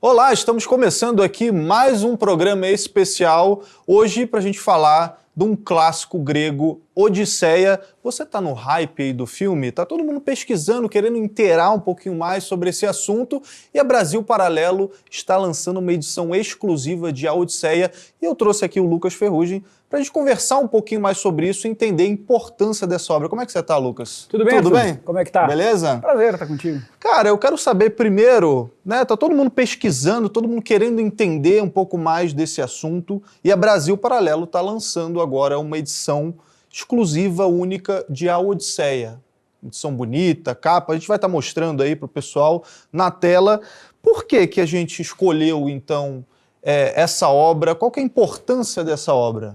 Olá, estamos começando aqui mais um programa especial, hoje para a gente falar de um clássico grego, Odisseia. Você está no hype aí do filme? Tá todo mundo pesquisando, querendo inteirar um pouquinho mais sobre esse assunto, e a Brasil Paralelo está lançando uma edição exclusiva de A Odisseia, e eu trouxe aqui o Lucas Ferrugem para a gente conversar um pouquinho mais sobre isso e entender a importância dessa obra. Como é que você tá, Lucas? Tudo bem, Tudo Arthur? bem? Como é que tá? Beleza? Prazer estar contigo. Cara, eu quero saber primeiro, né, tá todo mundo pesquisando, todo mundo querendo entender um pouco mais desse assunto, e a Brasil Paralelo está lançando agora uma edição exclusiva, única, de A Odisseia. Edição bonita, capa, a gente vai estar mostrando aí pro pessoal na tela. Por que que a gente escolheu, então, essa obra? Qual que é a importância dessa obra?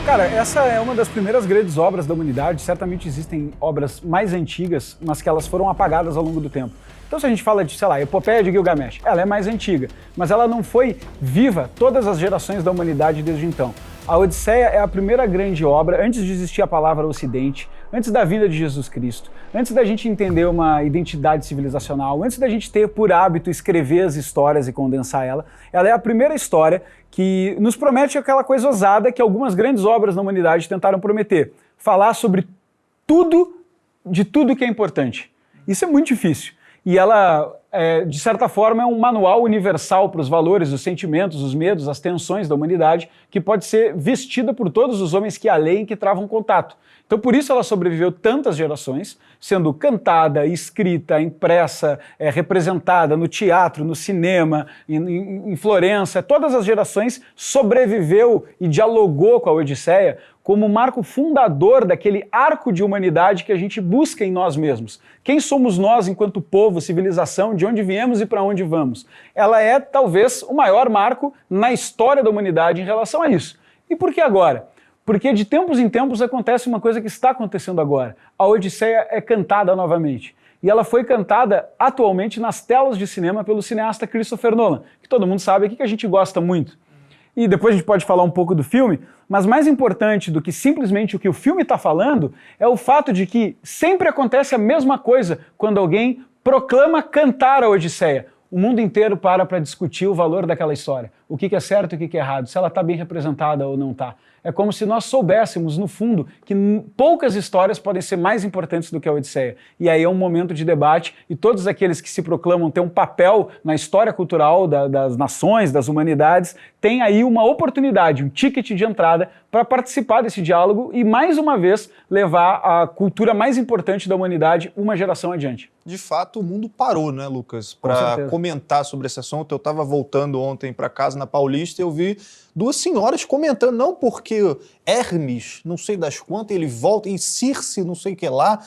Cara, essa é uma das primeiras grandes obras da humanidade. Certamente existem obras mais antigas, mas que elas foram apagadas ao longo do tempo. Então, se a gente fala de, sei lá, Epopeia de Gilgamesh, ela é mais antiga, mas ela não foi viva todas as gerações da humanidade desde então. A Odisseia é a primeira grande obra, antes de existir a palavra Ocidente, antes da vinda de Jesus Cristo, antes da gente entender uma identidade civilizacional, antes da gente ter por hábito escrever as histórias e condensar ela é a primeira história que nos promete aquela coisa ousada que algumas grandes obras na humanidade tentaram prometer, falar sobre tudo, de tudo que é importante. Isso é muito difícil. E ela, de certa forma, é um manual universal para os valores, os sentimentos, os medos, as tensões da humanidade, que pode ser vestida por todos os homens que a leem, que travam contato. Então, por isso ela sobreviveu tantas gerações, sendo cantada, escrita, impressa, representada no teatro, no cinema, em Florença. Todas as gerações sobreviveu e dialogou com a Odisseia como marco fundador daquele arco de humanidade que a gente busca em nós mesmos. Quem somos nós enquanto povo, civilização, de onde viemos e para onde vamos? Ela é, talvez, o maior marco na história da humanidade em relação a isso. E por que agora? Porque de tempos em tempos acontece uma coisa que está acontecendo agora. A Odisseia é cantada novamente. E ela foi cantada atualmente nas telas de cinema pelo cineasta Christopher Nolan, que todo mundo sabe aqui que a gente gosta muito. E depois a gente pode falar um pouco do filme, mas mais importante do que simplesmente o que o filme está falando é o fato de que sempre acontece a mesma coisa quando alguém proclama cantar a Odisseia. O mundo inteiro para discutir o valor daquela história, o que é certo e o que é errado, se ela está bem representada ou não está. É como se nós soubéssemos, no fundo, que poucas histórias podem ser mais importantes do que a Odisseia. E aí é um momento de debate e todos aqueles que se proclamam ter um papel na história cultural das nações, das humanidades, têm aí uma oportunidade, um ticket de entrada para participar desse diálogo e, mais uma vez, levar a cultura mais importante da humanidade uma geração adiante. De fato, o mundo parou, né, Lucas? Para comentar sobre esse assunto, eu estava voltando ontem para casa na Paulista e eu vi duas senhoras comentando, não porque Hermes, não sei das quantas, ele volta em Circe, não sei o que lá.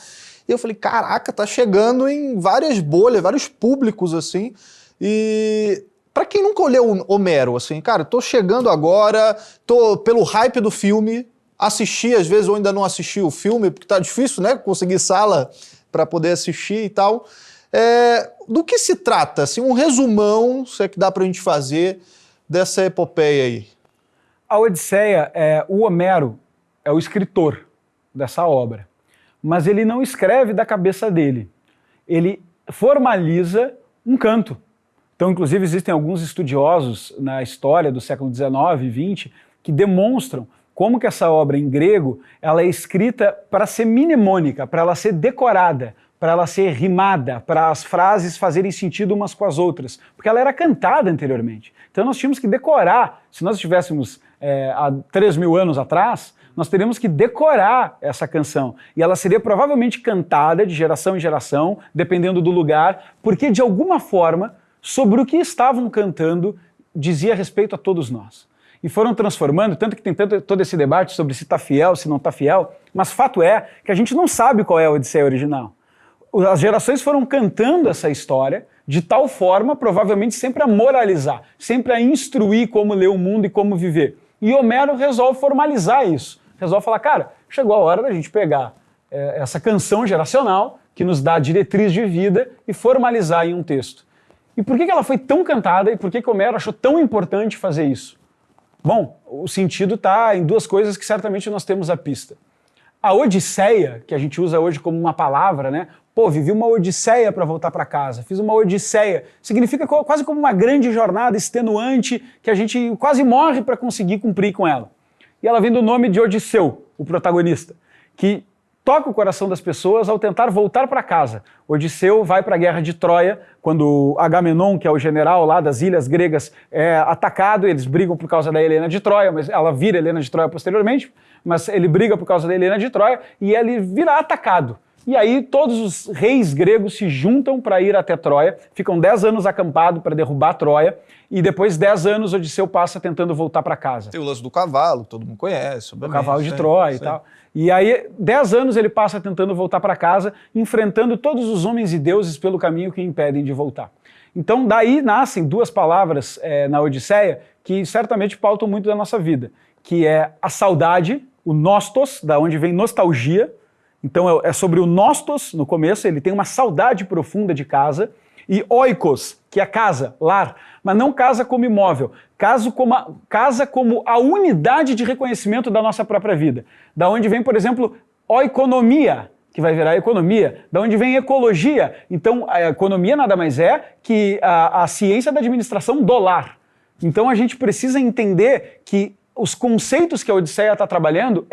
E eu falei, caraca, tá chegando em várias bolhas, vários públicos, assim. E para quem nunca leu Homero, assim, cara, tô chegando agora, tô pelo hype do filme, assisti, às vezes eu ainda não assisti o filme, porque tá difícil, né, conseguir sala para poder assistir e tal. Do que se trata? Assim, um resumão, se é que dá pra gente fazer, dessa epopeia aí. A Odisseia, o Homero é o escritor dessa obra, mas ele não escreve da cabeça dele. Ele formaliza um canto. Então, inclusive, existem alguns estudiosos na história do século XIX e XX que demonstram como que essa obra em grego ela é escrita para ser mnemônica, para ela ser decorada, para ela ser rimada, para as frases fazerem sentido umas com as outras, porque ela era cantada anteriormente. Então nós tínhamos que decorar, se nós estivéssemos há 3.000 anos atrás, nós teríamos que decorar essa canção, e ela seria provavelmente cantada de geração em geração, dependendo do lugar, porque de alguma forma, sobre o que estavam cantando, dizia respeito a todos nós. E foram transformando, tanto que tem todo esse debate sobre se está fiel, se não está fiel, mas fato é que a gente não sabe qual é a Odisseia original. As gerações foram cantando essa história de tal forma, provavelmente, sempre a moralizar, sempre a instruir como ler o mundo e como viver. E Homero resolve formalizar isso, resolve falar, cara, chegou a hora da gente pegar essa canção geracional que nos dá diretriz de vida e formalizar em um texto. E por que ela foi tão cantada e por que Homero achou tão importante fazer isso? Bom, o sentido está em duas coisas que certamente nós temos a pista. A Odisseia, que a gente usa hoje como uma palavra, né, Pô, vivi uma odisseia para voltar para casa, fiz uma odisseia. Significa quase como uma grande jornada extenuante que a gente quase morre para conseguir cumprir com ela. E ela vem do nome de Odisseu, o protagonista, que toca o coração das pessoas ao tentar voltar para casa. Odisseu vai para a guerra de Troia, quando Agamenon, que é o general lá das ilhas gregas, é atacado, eles brigam por causa da Helena de Troia, mas ela vira Helena de Troia posteriormente, mas ele briga por causa da Helena de Troia e ele vira atacado. E aí todos os reis gregos se juntam para ir até Troia, ficam 10 anos acampados para derrubar Troia, e depois 10 anos Odisseu passa tentando voltar para casa. Tem o lance do cavalo, todo mundo conhece. O cavalo de Troia e tal. E aí 10 anos ele passa tentando voltar para casa, enfrentando todos os homens e deuses pelo caminho que impedem de voltar. Então daí nascem duas palavras na Odisseia que certamente pautam muito da nossa vida, que é a saudade, o nostos, da onde vem nostalgia. Então é sobre o nostos no começo, ele tem uma saudade profunda de casa, e oikos, que é casa, lar, mas não casa como imóvel, casa como a unidade de reconhecimento da nossa própria vida. Da onde vem, por exemplo, oikonomia, que vai virar economia, da onde vem ecologia. Então a economia nada mais é que a ciência da administração do lar. Então a gente precisa entender que os conceitos que a Odisseia está trabalhando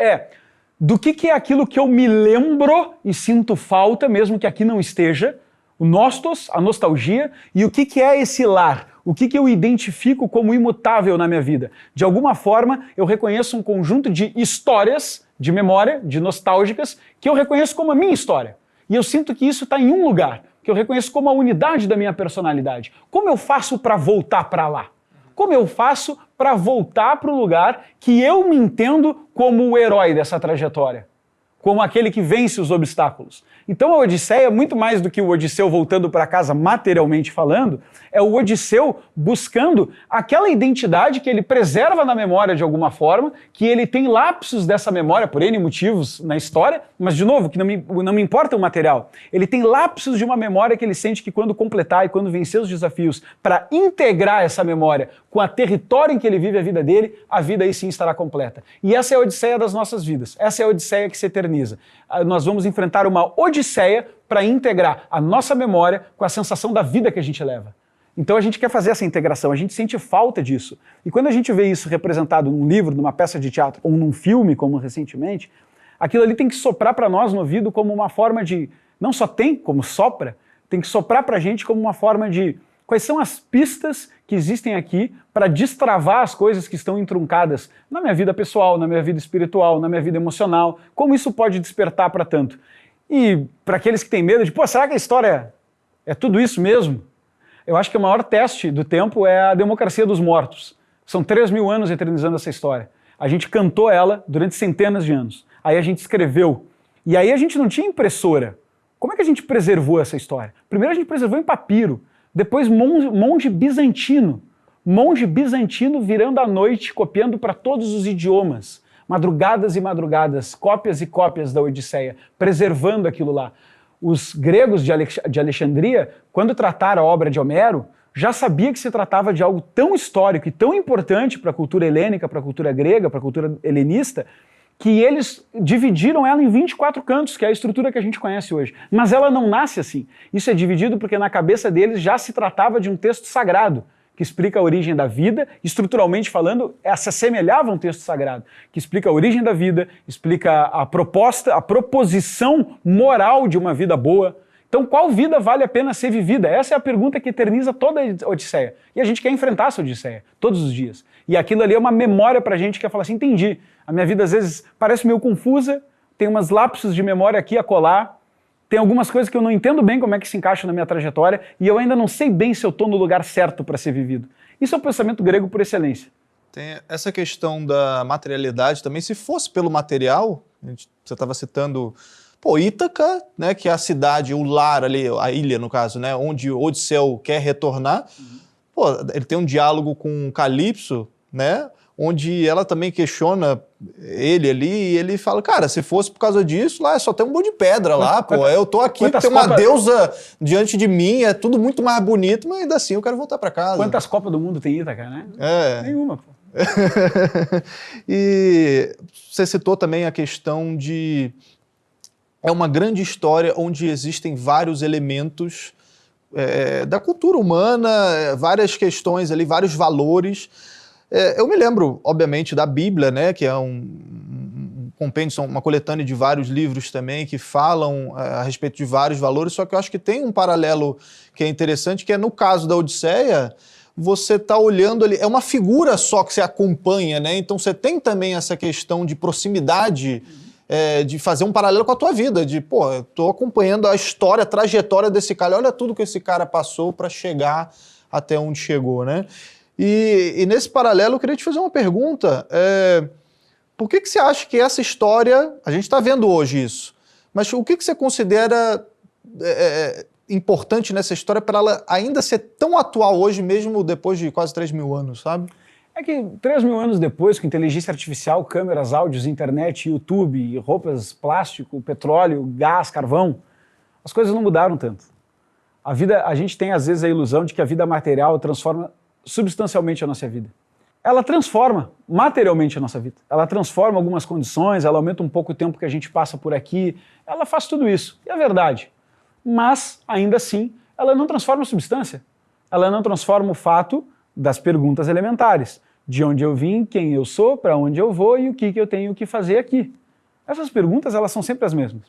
do que é aquilo que eu me lembro e sinto falta, mesmo que aqui não esteja, o nostos, a nostalgia, e o que é esse lar, o que eu identifico como imutável na minha vida. De alguma forma, eu reconheço um conjunto de histórias, de memória, de nostálgicas, que eu reconheço como a minha história. E eu sinto que isso está em um lugar, que eu reconheço como a unidade da minha personalidade. Como eu faço para voltar para lá? Como eu faço para voltar para o lugar que eu me entendo como o herói dessa trajetória? Como aquele que vence os obstáculos. Então a Odisseia, muito mais do que o Odisseu voltando para casa materialmente falando, é o Odisseu buscando aquela identidade que ele preserva na memória de alguma forma, que ele tem lapsos dessa memória por N motivos na história, mas de novo, que não me importa o material. Ele tem lapsos de uma memória que ele sente que quando completar e quando vencer os desafios, para integrar essa memória com a território em que ele vive a vida dele, a vida aí sim estará completa. E essa é a Odisseia das nossas vidas. Essa é a Odisseia que se eterniza. Nós vamos enfrentar uma Odisseia para integrar a nossa memória com a sensação da vida que a gente leva. Então a gente quer fazer essa integração, a gente sente falta disso. E quando a gente vê isso representado num livro, numa peça de teatro ou num filme, como recentemente, aquilo ali tem que soprar para nós no ouvido como uma forma de... Não só tem, como sopra, tem que soprar para a gente como uma forma de... Quais são as pistas que existem aqui para destravar as coisas que estão entruncadas na minha vida pessoal, na minha vida espiritual, na minha vida emocional? Como isso pode despertar para tanto? E para aqueles que têm medo de, pô, será que a história é tudo isso mesmo? Eu acho que o maior teste do tempo é a democracia dos mortos. São 3.000 anos eternizando essa história. A gente cantou ela durante centenas de anos. Aí a gente escreveu. E aí a gente não tinha impressora. Como é que a gente preservou essa história? Primeiro a gente preservou em papiro. Depois monge bizantino. Monge bizantino virando à noite, copiando para todos os idiomas. Madrugadas e madrugadas, cópias e cópias da Odisseia, preservando aquilo lá. Os gregos de Alexandria, quando trataram a obra de Homero, já sabia que se tratava de algo tão histórico e tão importante para a cultura helênica, para a cultura grega, para a cultura helenista, que eles dividiram ela em 24 cantos, que é a estrutura que a gente conhece hoje. Mas ela não nasce assim. Isso é dividido porque na cabeça deles já se tratava de um texto sagrado, que explica a origem da vida, estruturalmente falando, se assemelhava a um texto sagrado, que explica a origem da vida, explica a proposta, a proposição moral de uma vida boa. Então, qual vida vale a pena ser vivida? Essa é a pergunta que eterniza toda a Odisseia. E a gente quer enfrentar essa Odisseia, todos os dias. E aquilo ali é uma memória pra gente que é falar assim, entendi, a minha vida às vezes parece meio confusa, tem umas lapsos de memória aqui a colar, tem algumas coisas que eu não entendo bem como é que se encaixam na minha trajetória e eu ainda não sei bem se eu estou no lugar certo para ser vivido. Isso é o pensamento grego por excelência. Tem essa questão da materialidade também. Se fosse pelo material, você estava citando Ítaca, né, que é a cidade, o lar ali, a ilha no caso, né, onde Odisseu quer retornar. Ele tem um diálogo com Calipso, né, onde ela também questiona ele ali, e ele fala, cara, se fosse por causa disso, lá só tem um monte de pedra lá, pô, eu tô aqui, tem uma deusa diante de mim, é tudo muito mais bonito, mas ainda assim eu quero voltar para casa. Quantas Copas do Mundo tem Ítaca, né? Nenhuma, pô. E você citou também a questão de é uma grande história onde existem vários elementos da cultura humana, várias questões ali, vários valores. Eu me lembro, obviamente, da Bíblia, né, que é um compêndio, uma coletânea de vários livros também que falam a respeito de vários valores, só que eu acho que tem um paralelo que é interessante, que é no caso da Odisseia, você está olhando ali, é uma figura só que você acompanha, né? Então você tem também essa questão de proximidade, de fazer um paralelo com a tua vida, de, pô, eu tô acompanhando a história, a trajetória desse cara, olha tudo que esse cara passou para chegar até onde chegou, né? E nesse paralelo eu queria te fazer uma pergunta, por que você acha que essa história, a gente está vendo hoje isso, mas o que você considera importante nessa história para ela ainda ser tão atual hoje, mesmo depois de quase 3.000 anos, sabe? É que 3.000 anos depois, com inteligência artificial, câmeras, áudios, internet, YouTube, roupas, plástico, petróleo, gás, carvão, as coisas não mudaram tanto. A gente tem às vezes a ilusão de que a vida material transforma substancialmente a nossa vida. Ela transforma materialmente a nossa vida. Ela transforma algumas condições, ela aumenta um pouco o tempo que a gente passa por aqui, ela faz tudo isso, e é verdade. Mas, ainda assim, ela não transforma a substância. Ela não transforma o fato das perguntas elementares. De onde eu vim, quem eu sou, para onde eu vou e o que eu tenho que fazer aqui. Essas perguntas, elas são sempre as mesmas.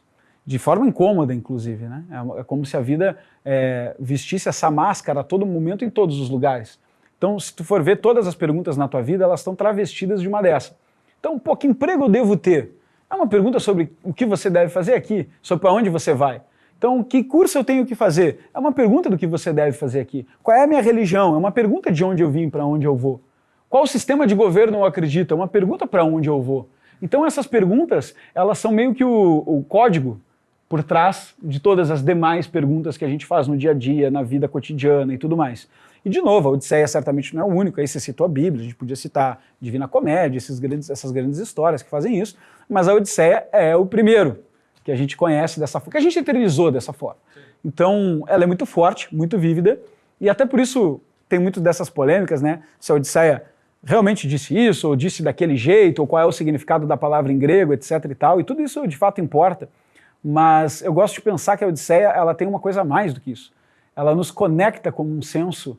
De forma incômoda, inclusive, né? É como se a vida vestisse essa máscara a todo momento, em todos os lugares. Então, se tu for ver todas as perguntas na tua vida, elas estão travestidas de uma dessa. Então, pô, que emprego eu devo ter? É uma pergunta sobre o que você deve fazer aqui, sobre para onde você vai. Então, que curso eu tenho que fazer? É uma pergunta do que você deve fazer aqui. Qual é a minha religião? É uma pergunta de onde eu vim, para onde eu vou. Qual sistema de governo eu acredito? É uma pergunta para onde eu vou. Então, essas perguntas, elas são meio que o código por trás de todas as demais perguntas que a gente faz no dia a dia, na vida cotidiana e tudo mais. E, de novo, a Odisseia certamente não é o único, aí você citou a Bíblia, a gente podia citar Divina Comédia, essas grandes histórias que fazem isso, mas a Odisseia é o primeiro que a gente conhece dessa forma, que a gente eternizou dessa forma. Então, ela é muito forte, muito vívida, e até por isso tem muito dessas polêmicas, né? Se a Odisseia realmente disse isso, ou disse daquele jeito, ou qual é o significado da palavra em grego, etc e tal, e tudo isso de fato importa, mas eu gosto de pensar que a Odisseia, ela tem uma coisa a mais do que isso. Ela nos conecta como um senso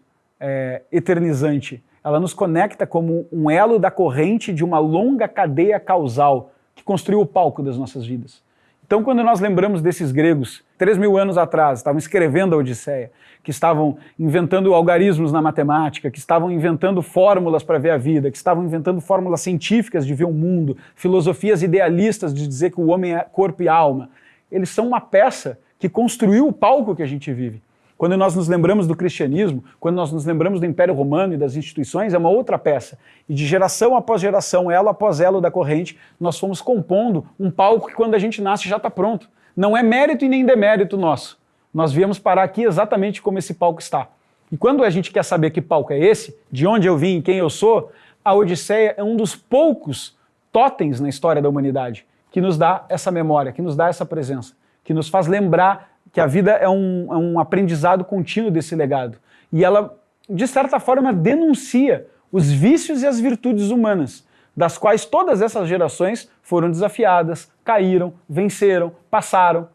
eternizante, ela nos conecta como um elo da corrente de uma longa cadeia causal que construiu o palco das nossas vidas. Então, quando nós lembramos desses gregos, 3.000 anos atrás, estavam escrevendo a Odisseia, que estavam inventando algarismos na matemática, que estavam inventando fórmulas para ver a vida, que estavam inventando fórmulas científicas de ver o mundo, filosofias idealistas de dizer que o homem é corpo e alma, eles são uma peça que construiu o palco que a gente vive. Quando nós nos lembramos do cristianismo, quando nós nos lembramos do Império Romano e das instituições, é uma outra peça. E de geração após geração, elo após elo da corrente, nós fomos compondo um palco que quando a gente nasce já está pronto. Não é mérito e nem demérito nosso. Nós viemos parar aqui exatamente como esse palco está. E quando a gente quer saber que palco é esse, de onde eu vim e quem eu sou, a Odisseia é um dos poucos totens na história da humanidade que nos dá essa memória, que nos dá essa presença, que nos faz lembrar que a vida é um aprendizado contínuo desse legado. E ela, de certa forma, denuncia os vícios e as virtudes humanas, das quais todas essas gerações foram desafiadas, caíram, venceram, passaram.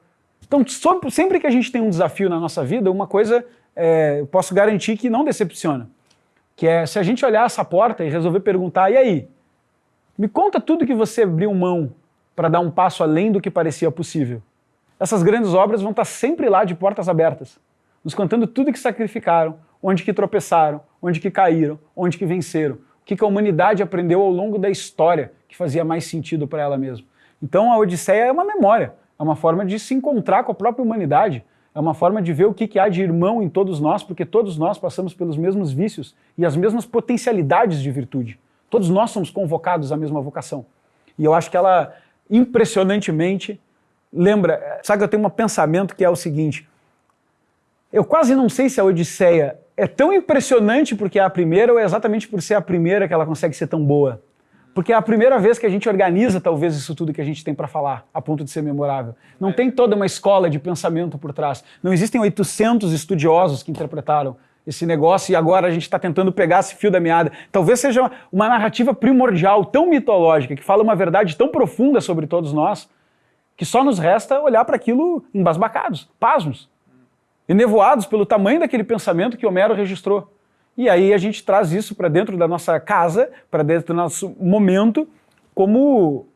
Então, sempre que a gente tem um desafio na nossa vida, uma coisa eu posso garantir que não decepciona, que é se a gente olhar essa porta e resolver perguntar, e aí? Me conta tudo que você abriu mão para dar um passo além do que parecia possível. Essas grandes obras vão estar sempre lá de portas abertas, nos contando tudo que sacrificaram, onde que tropeçaram, onde que caíram, onde que venceram, o que a humanidade aprendeu ao longo da história que fazia mais sentido para ela mesma. Então a Odisseia é uma memória, é uma forma de se encontrar com a própria humanidade, é uma forma de ver o que há de irmão em todos nós, porque todos nós passamos pelos mesmos vícios e as mesmas potencialidades de virtude. Todos nós somos convocados à mesma vocação. E eu acho que ela, impressionantemente, lembra, sabe que eu tenho um pensamento que é o seguinte, eu quase não sei se a Odisseia é tão impressionante porque é a primeira ou é exatamente por ser a primeira que ela consegue ser tão boa. Porque é a primeira vez que a gente organiza talvez isso tudo que a gente tem para falar, a ponto de ser memorável. Não tem toda uma escola de pensamento por trás. Não existem 800 estudiosos que interpretaram esse negócio e agora a gente está tentando pegar esse fio da meada. Talvez seja uma narrativa primordial, tão mitológica, que fala uma verdade tão profunda sobre todos nós, que só nos resta olhar para aquilo embasbacados, pasmos, enevoados pelo tamanho daquele pensamento que Homero registrou. E aí a gente traz isso para dentro da nossa casa, para dentro do nosso momento, como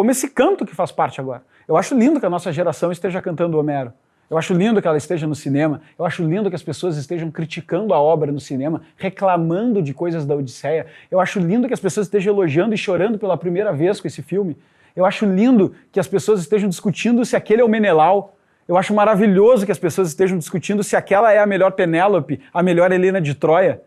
esse canto que faz parte agora. Eu acho lindo que a nossa geração esteja cantando Homero. Eu acho lindo que ela esteja no cinema. Eu acho lindo que as pessoas estejam criticando a obra no cinema, reclamando de coisas da Odisseia. Eu acho lindo que as pessoas estejam elogiando e chorando pela primeira vez com esse filme. Eu acho lindo que as pessoas estejam discutindo se aquele é o Menelau. Eu acho maravilhoso que as pessoas estejam discutindo se aquela é a melhor Penélope, a melhor Helena de Troia.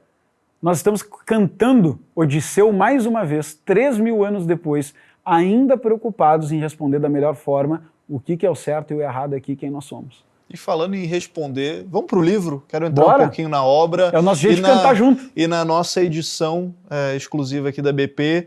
Nós estamos cantando Odisseu mais uma vez, 3.000 anos depois, ainda preocupados em responder da melhor forma o que é o certo e o errado aqui, quem nós somos. E falando em responder, vamos para o livro? Quero entrar um pouquinho na obra. É o nosso jeito de cantar junto. E na nossa edição exclusiva aqui da BP.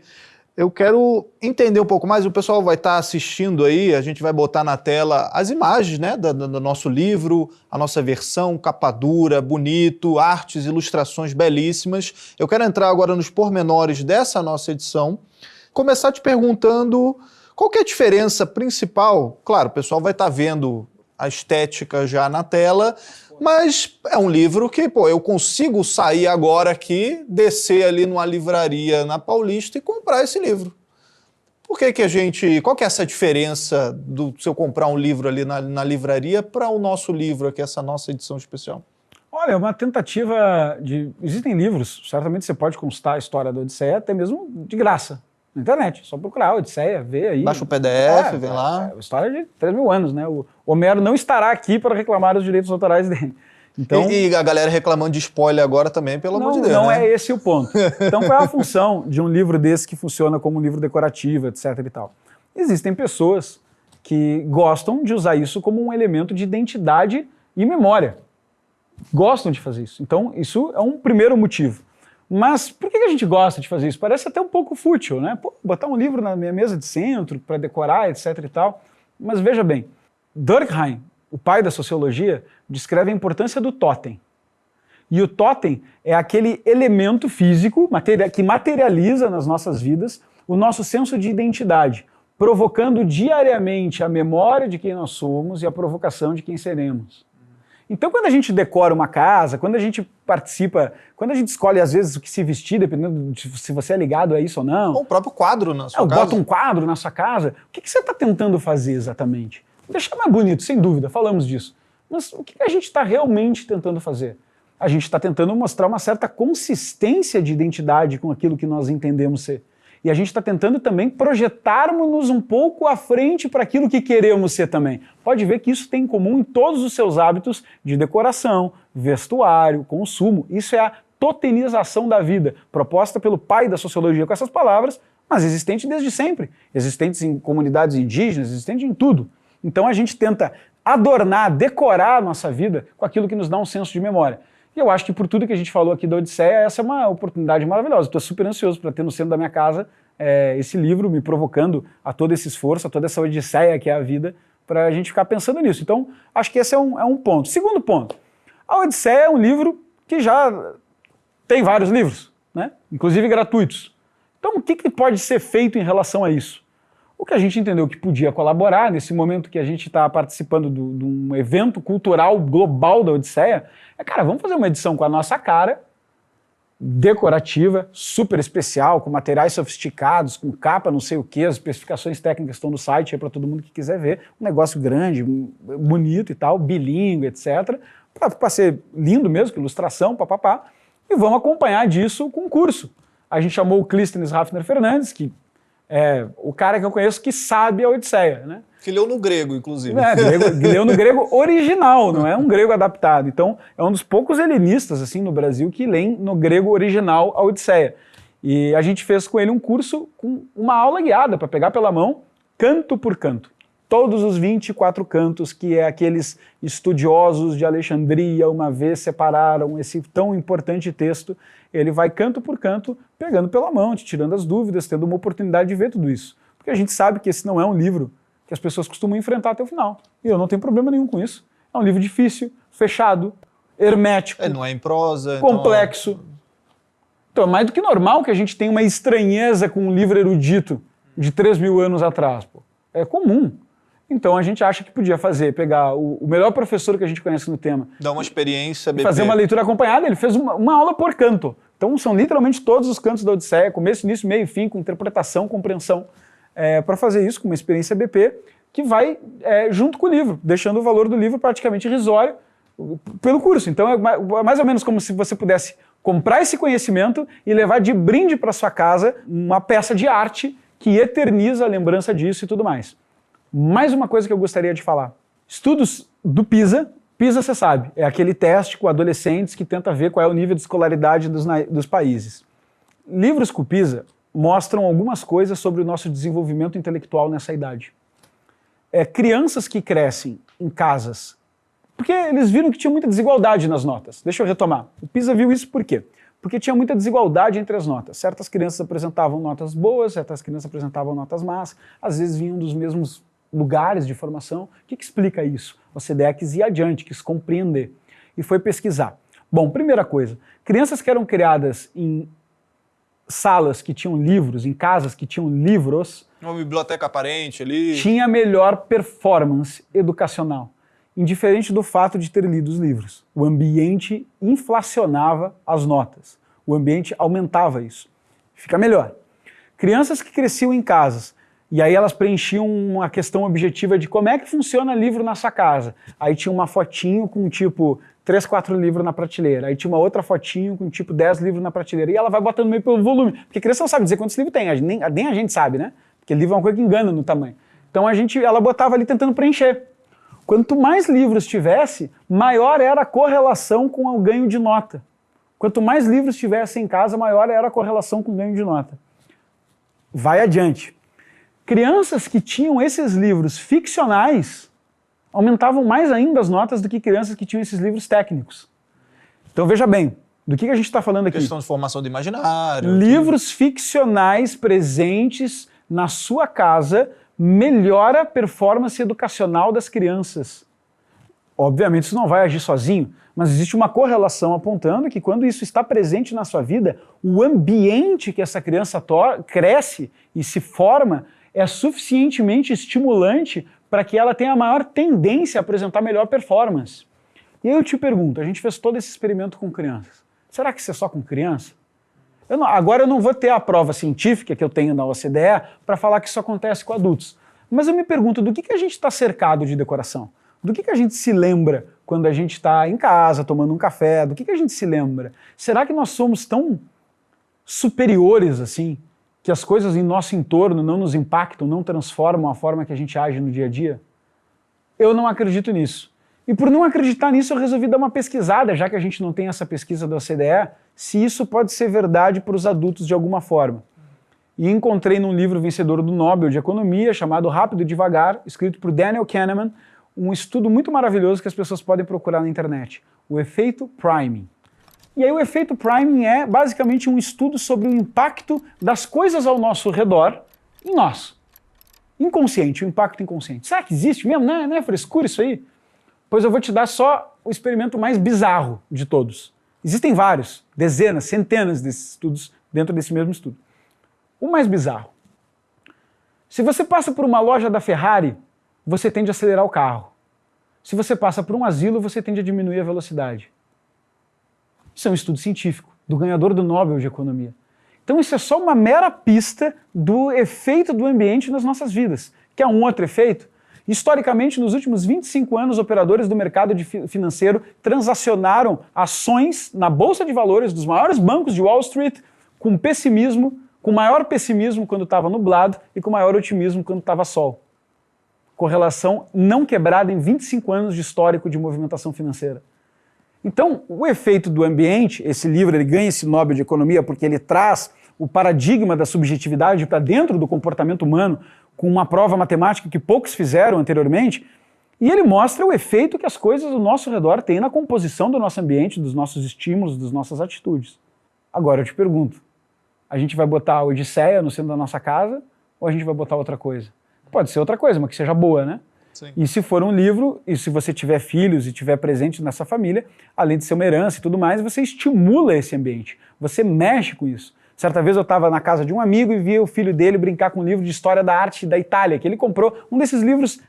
Eu quero entender um pouco mais, o pessoal vai estar assistindo aí, a gente vai botar na tela as imagens, né, do nosso livro, a nossa versão, capa dura, bonito, artes, ilustrações belíssimas. Eu quero entrar agora nos pormenores dessa nossa edição, começar te perguntando qual que é a diferença principal. Claro, o pessoal vai estar vendo a estética já na tela, mas é um livro que, eu consigo sair agora aqui, descer ali numa livraria na Paulista e comprar esse livro. Por que qual que é essa diferença se eu comprar um livro ali na livraria para o nosso livro aqui, essa nossa edição especial? Olha, é uma tentativa de... Existem livros, certamente você pode consultar a história da Odisseia, até mesmo de graça. Na internet, só procurar Odisseia, ver aí. Baixa o PDF, vem lá. É história de 3.000 anos, né? O Homero não estará aqui para reclamar os direitos autorais dele. Então, e a galera reclamando de spoiler agora também, pelo amor de Deus. Não né? é esse o ponto. Então qual é a função de um livro desse que funciona como um livro decorativo, etc. e tal? Existem pessoas que gostam de usar isso como um elemento de identidade e memória. Gostam de fazer isso. Então isso é um primeiro motivo. Mas por que a gente gosta de fazer isso? Parece até um pouco fútil, né? Botar um livro na minha mesa de centro para decorar, etc. e tal. Mas veja bem, Durkheim, o pai da sociologia, descreve a importância do totem. E o totem é aquele elemento físico que materializa nas nossas vidas o nosso senso de identidade, provocando diariamente a memória de quem nós somos e a provocação de quem seremos. Então, quando a gente decora uma casa, quando a gente participa, quando a gente escolhe, às vezes, o que se vestir, dependendo de se você é ligado a isso ou não. Ou o próprio quadro na sua casa. Bota um quadro na sua casa. O que você está tentando fazer exatamente? Deixar mais bonito, sem dúvida, falamos disso. Mas o que a gente está realmente tentando fazer? A gente está tentando mostrar uma certa consistência de identidade com aquilo que nós entendemos ser. E a gente está tentando também projetarmos-nos um pouco à frente para aquilo que queremos ser também. Pode ver que isso tem em comum em todos os seus hábitos de decoração, vestuário, consumo. Isso é a totemização da vida, proposta pelo pai da sociologia com essas palavras, mas existente desde sempre. Existentes em comunidades indígenas, existente em tudo. Então a gente tenta adornar, decorar a nossa vida com aquilo que nos dá um senso de memória. E eu acho que por tudo que a gente falou aqui da Odisseia, essa é uma oportunidade maravilhosa. Estou super ansioso para ter no centro da minha casa esse livro me provocando a todo esse esforço, a toda essa Odisseia que é a vida, para a gente ficar pensando nisso. Então, acho que esse é um ponto. Segundo ponto, a Odisseia é um livro que já tem vários livros, né? Inclusive gratuitos. Então, o que pode ser feito em relação a isso? O que a gente entendeu que podia colaborar nesse momento que a gente está participando de um evento cultural global da Odisseia é, cara, vamos fazer uma edição com a nossa cara, decorativa, super especial, com materiais sofisticados, com capa não sei o que, as especificações técnicas estão no site para todo mundo que quiser ver, um negócio grande, bonito e tal, bilíngue, etc., para ser lindo mesmo, com ilustração, papapá, e vamos acompanhar disso com um curso. A gente chamou o Clístenes Hafner Fernandes, que é o cara que eu conheço que sabe a Odisseia, né? Que leu no grego, inclusive. Leu no grego original, não é um grego adaptado. Então, é um dos poucos helenistas assim, no Brasil que leem no grego original a Odisseia. E a gente fez com ele um curso com uma aula guiada para pegar pela mão, canto por canto. Todos os 24 cantos que aqueles estudiosos de Alexandria uma vez separaram esse tão importante texto, ele vai canto por canto, pegando pela mão, te tirando as dúvidas, tendo uma oportunidade de ver tudo isso. Porque a gente sabe que esse não é um livro que as pessoas costumam enfrentar até o final. E eu não tenho problema nenhum com isso. É um livro difícil, fechado, hermético. Ele não é em prosa. Complexo. Então é mais do que normal que a gente tenha uma estranheza com um livro erudito de 3.000 anos atrás. Pô. É comum. Então a gente acha que podia pegar o melhor professor que a gente conhece no tema. Dar uma experiência BP. Fazer uma leitura acompanhada. Ele fez uma aula por canto. Então são literalmente todos os cantos da Odisseia, começo, início, meio e fim, com interpretação, compreensão, para fazer isso com uma experiência BP, que vai junto com o livro, deixando o valor do livro praticamente irrisório pelo curso. Então é mais ou menos como se você pudesse comprar esse conhecimento e levar de brinde para sua casa uma peça de arte que eterniza a lembrança disso e tudo mais. Mais uma coisa que eu gostaria de falar. Estudos do PISA. PISA, você sabe, é aquele teste com adolescentes que tenta ver qual é o nível de escolaridade dos países. Livros com o PISA mostram algumas coisas sobre o nosso desenvolvimento intelectual nessa idade. Crianças que crescem em casas, porque eles viram que tinha muita desigualdade nas notas. Deixa eu retomar. O PISA viu isso por quê? Porque tinha muita desigualdade entre as notas. Certas crianças apresentavam notas boas, certas crianças apresentavam notas más, às vezes vinham dos mesmos lugares de formação. O que explica isso? A OCDE quis ir adiante, quis compreender e foi pesquisar. Bom, primeira coisa, crianças que eram criadas em salas que tinham livros, em casas que tinham livros... Uma biblioteca aparente ali... Tinha melhor performance educacional, indiferente do fato de ter lido os livros. O ambiente inflacionava as notas, o ambiente aumentava isso. Fica melhor. Crianças que cresciam em casas, e aí elas preenchiam uma questão objetiva de como é que funciona livro na sua casa. Aí tinha uma fotinho com tipo 3, 4 livros na prateleira. Aí tinha uma outra fotinho com tipo 10 livros na prateleira. E ela vai botando meio pelo volume. Porque a criança não sabe dizer quantos livros tem. Nem a gente sabe, né? Porque livro é uma coisa que engana no tamanho. Então ela botava ali tentando preencher. Quanto mais livros tivesse, maior era a correlação com o ganho de nota. Quanto mais livros tivesse em casa, maior era a correlação com o ganho de nota. Vai adiante. Crianças que tinham esses livros ficcionais aumentavam mais ainda as notas do que crianças que tinham esses livros técnicos. Então veja bem, do que a gente está falando aqui? Questão de formação do imaginário. Livros ficcionais presentes na sua casa melhora a performance educacional das crianças. Obviamente isso não vai agir sozinho, mas existe uma correlação apontando que quando isso está presente na sua vida, o ambiente que essa criança cresce e se forma é suficientemente estimulante para que ela tenha a maior tendência a apresentar melhor performance. E aí eu te pergunto, a gente fez todo esse experimento com crianças. Será que isso é só com criança? Agora eu não vou ter a prova científica que eu tenho na OCDE para falar que isso acontece com adultos. Mas eu me pergunto, do que a gente está cercado de decoração? Do que a gente se lembra quando a gente está em casa, tomando um café? Do que a gente se lembra? Será que nós somos tão superiores assim, que as coisas em nosso entorno não nos impactam, não transformam a forma que a gente age no dia a dia? Eu não acredito nisso. E por não acreditar nisso, eu resolvi dar uma pesquisada, já que a gente não tem essa pesquisa da OCDE, se isso pode ser verdade para os adultos de alguma forma. E encontrei num livro vencedor do Nobel de Economia, chamado Rápido e Devagar, escrito por Daniel Kahneman, um estudo muito maravilhoso que as pessoas podem procurar na internet, o efeito priming. E aí o efeito priming é basicamente um estudo sobre o impacto das coisas ao nosso redor em nós. Inconsciente, o impacto inconsciente. Será que existe mesmo? Não é frescura isso aí? Pois eu vou te dar só o experimento mais bizarro de todos. Existem vários, dezenas, centenas desses estudos dentro desse mesmo estudo. O mais bizarro. Se você passa por uma loja da Ferrari, você tende a acelerar o carro. Se você passa por um asilo, você tende a diminuir a velocidade. Isso é um estudo científico, do ganhador do Nobel de Economia. Então isso é só uma mera pista do efeito do ambiente nas nossas vidas. Quer um outro efeito? Historicamente, nos últimos 25 anos, operadores do mercado financeiro transacionaram ações na Bolsa de Valores dos maiores bancos de Wall Street com pessimismo, com maior pessimismo quando estava nublado e com maior otimismo quando estava sol. Correlação não quebrada em 25 anos de histórico de movimentação financeira. Então, o efeito do ambiente, esse livro ele ganha esse Nobel de Economia porque ele traz o paradigma da subjetividade para dentro do comportamento humano com uma prova matemática que poucos fizeram anteriormente, e ele mostra o efeito que as coisas ao nosso redor têm na composição do nosso ambiente, dos nossos estímulos, das nossas atitudes. Agora eu te pergunto, a gente vai botar a Odisseia no centro da nossa casa ou a gente vai botar outra coisa? Pode ser outra coisa, mas que seja boa, né? Sim. E se for um livro, e se você tiver filhos e tiver presente nessa família, além de ser uma herança e tudo mais, você estimula esse ambiente, você mexe com isso. Certa vez eu estava na casa de um amigo e vi o filho dele brincar com um livro de história da arte da Itália, que ele comprou um desses livros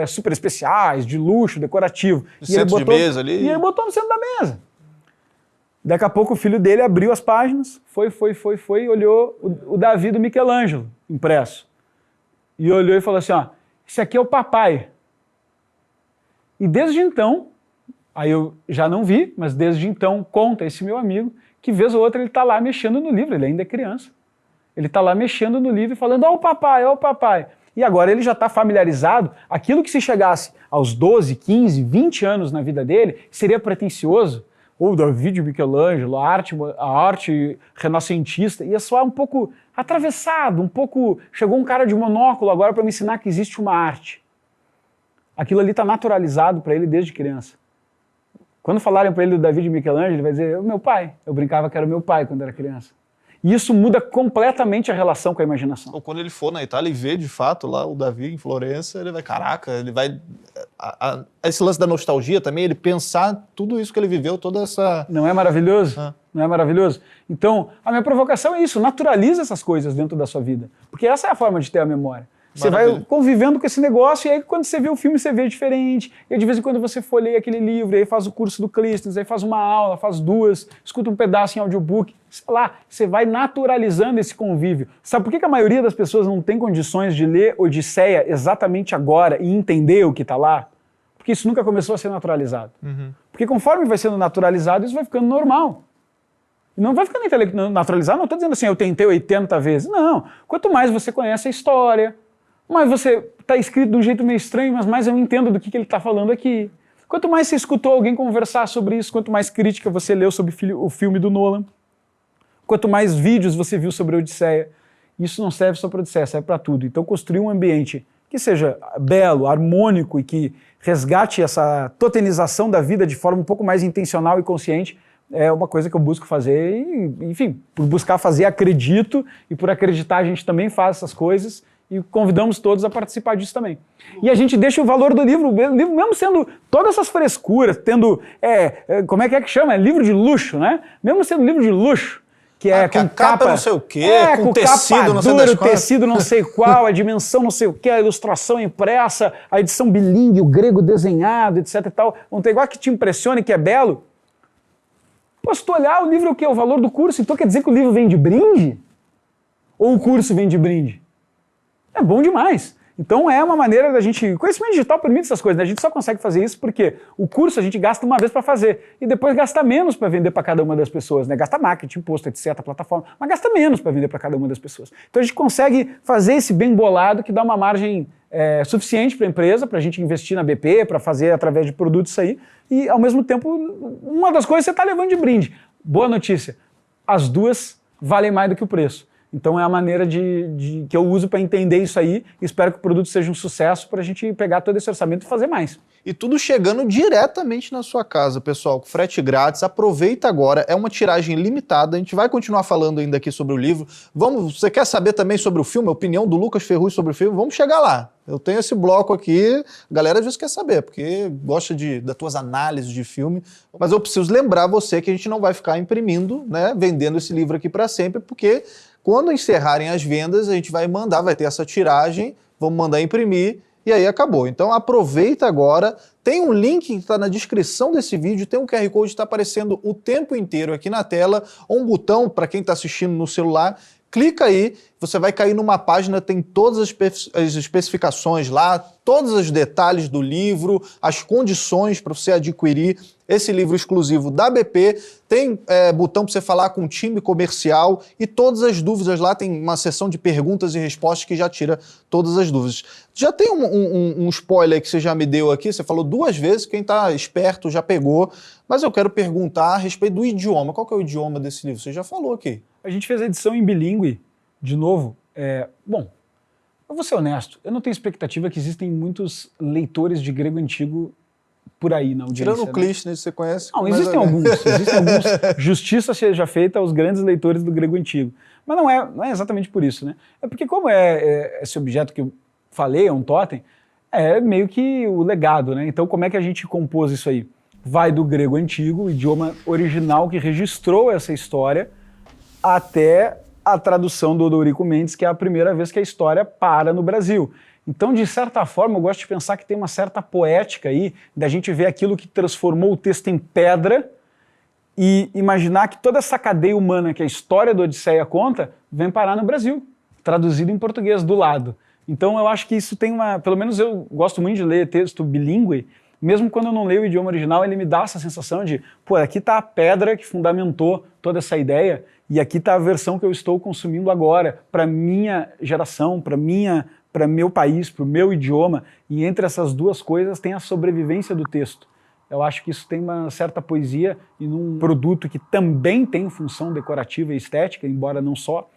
super especiais, de luxo, decorativo. E ele botou, de mesa ali. E ele botou no centro da mesa. Daqui a pouco o filho dele abriu as páginas, foi, olhou o Davi do Michelangelo, impresso. E olhou e falou assim, ó, esse aqui é o papai. E desde então, aí eu já não vi, mas desde então conta esse meu amigo, que vez ou outra ele está lá mexendo no livro, ele ainda é criança. Ele está lá mexendo no livro e falando, ó o papai, ó o papai. E agora ele já está familiarizado, aquilo que se chegasse aos 12, 15, 20 anos na vida dele, seria pretensioso, ou Davi de Michelangelo, a arte renascentista, ia soar um pouco atravessado, um pouco... Chegou um cara de monóculo agora para me ensinar que existe uma arte. Aquilo ali está naturalizado para ele desde criança. Quando falarem para ele do Davi de Michelangelo, ele vai dizer, meu pai, eu brincava que era o meu pai quando era criança. E isso muda completamente a relação com a imaginação. Ou quando ele for na Itália e ver de fato lá o Davi em Florença, ele vai, caraca, ele vai... Esse lance da nostalgia também, ele pensar tudo isso que ele viveu, toda essa... Não é maravilhoso? Não é maravilhoso? Então, a minha provocação é isso, naturaliza essas coisas dentro da sua vida. Porque essa é a forma de ter a memória. Você vai convivendo com esse negócio e aí quando você vê o filme você vê diferente. E aí, de vez em quando você folheia aquele livro, aí faz o curso do Clístenes, aí faz uma aula, faz duas, escuta um pedaço em audiobook. Sei lá, você vai naturalizando esse convívio. Sabe por que a maioria das pessoas não tem condições de ler Odisseia exatamente agora e entender o que está lá? Porque isso nunca começou a ser naturalizado. Porque conforme vai sendo naturalizado, isso vai ficando normal. Não vai ficando naturalizado, não estou dizendo assim, eu tentei 80 vezes. Não, quanto mais você conhece a história, mas você está escrito de um jeito meio estranho, mas mais eu entendo do que ele está falando aqui. Quanto mais você escutou alguém conversar sobre isso, quanto mais crítica você leu sobre o filme do Nolan, quanto mais vídeos você viu sobre a Odisseia, isso não serve só para a Odisseia, serve para tudo. Então construir um ambiente que seja belo, harmônico e que resgate essa totemização da vida de forma um pouco mais intencional e consciente é uma coisa que eu busco fazer e, enfim, por buscar fazer, acredito, e por acreditar a gente também faz essas coisas, e convidamos todos a participar disso também. E a gente deixa o valor do livro mesmo sendo todas essas frescuras, tendo, como é que chama? É livro de luxo, né? Mesmo sendo livro de luxo, que é com capa não sei o quê, com tecido não sei das quantas. Tecido não sei qual, a dimensão não sei o quê, a ilustração impressa, a edição bilíngue, o grego desenhado, etc e tal. Não tem igual que te impressione, que é belo. Pô, se tu olhar o livro, o quê? O valor do curso, então quer dizer que o livro vem de brinde? Ou o curso vem de brinde? É bom demais. Então é uma maneira da gente... Conhecimento digital permite essas coisas, né? A gente só consegue fazer isso porque o curso a gente gasta uma vez para fazer e depois gasta menos para vender para cada uma das pessoas, né? Gasta marketing, imposto, etc, plataforma, mas gasta menos para vender para cada uma das pessoas. Então a gente consegue fazer esse bem bolado que dá uma margem suficiente para a empresa, para a gente investir na BP, para fazer através de produtos isso aí, e ao mesmo tempo, uma das coisas você está levando de brinde. Boa notícia, as duas valem mais do que o preço. Então é a maneira que eu uso para entender isso aí e espero que o produto seja um sucesso para a gente pegar todo esse orçamento e fazer mais. E tudo chegando diretamente na sua casa, pessoal, com frete grátis. Aproveita agora, é uma tiragem limitada, a gente vai continuar falando ainda aqui sobre o livro. Você quer saber também sobre o filme, a opinião do Lucas Ferrugem sobre o filme? Vamos chegar lá. Eu tenho esse bloco aqui, a galera às vezes quer saber, porque gosta das tuas análises de filme, mas eu preciso lembrar você que a gente não vai ficar imprimindo, né, vendendo esse livro aqui para sempre, porque quando encerrarem as vendas, a gente vai ter essa tiragem, vamos mandar imprimir, e aí acabou. Então aproveita agora, tem um link que está na descrição desse vídeo, tem um QR Code que está aparecendo o tempo inteiro aqui na tela, ou um botão para quem está assistindo no celular, clica aí, você vai cair numa página, tem todas as especificações lá, todos os detalhes do livro, as condições para você adquirir esse livro exclusivo da BP, tem botão para você falar com o time comercial e todas as dúvidas lá, tem uma seção de perguntas e respostas que já tira todas as dúvidas. Já tem um spoiler que você já me deu aqui, você falou 2 vezes, quem está esperto já pegou, mas eu quero perguntar a respeito do idioma. Qual que é o idioma desse livro? Você já falou aqui. A gente fez a edição em bilíngue, de novo. Bom, eu vou ser honesto, eu não tenho expectativa que existem muitos leitores de grego antigo por aí na audiência. Tirando o Clístenes, você conhece? Não, existem alguns. Justiça seja feita aos grandes leitores do grego antigo. Mas não é exatamente por isso, né? É porque como esse objeto que eu falei, é um totem, é meio que o legado, né? Então como é que a gente compôs isso aí? Vai do grego antigo, o idioma original que registrou essa história, até a tradução do Odorico Mendes, que é a primeira vez que a história para no Brasil. Então, de certa forma, eu gosto de pensar que tem uma certa poética aí, da gente ver aquilo que transformou o texto em pedra e imaginar que toda essa cadeia humana que a história da Odisseia conta, vem parar no Brasil, traduzido em português do lado. Então, eu acho que isso tem uma... Pelo menos eu gosto muito de ler texto bilíngue, mesmo quando eu não leio o idioma original, ele me dá essa sensação de, pô, aqui está a pedra que fundamentou toda essa ideia e aqui está a versão que eu estou consumindo agora, para minha geração, para meu país, para o meu idioma, e entre essas duas coisas tem a sobrevivência do texto. Eu acho que isso tem uma certa poesia e num produto que também tem função decorativa e estética, embora não só,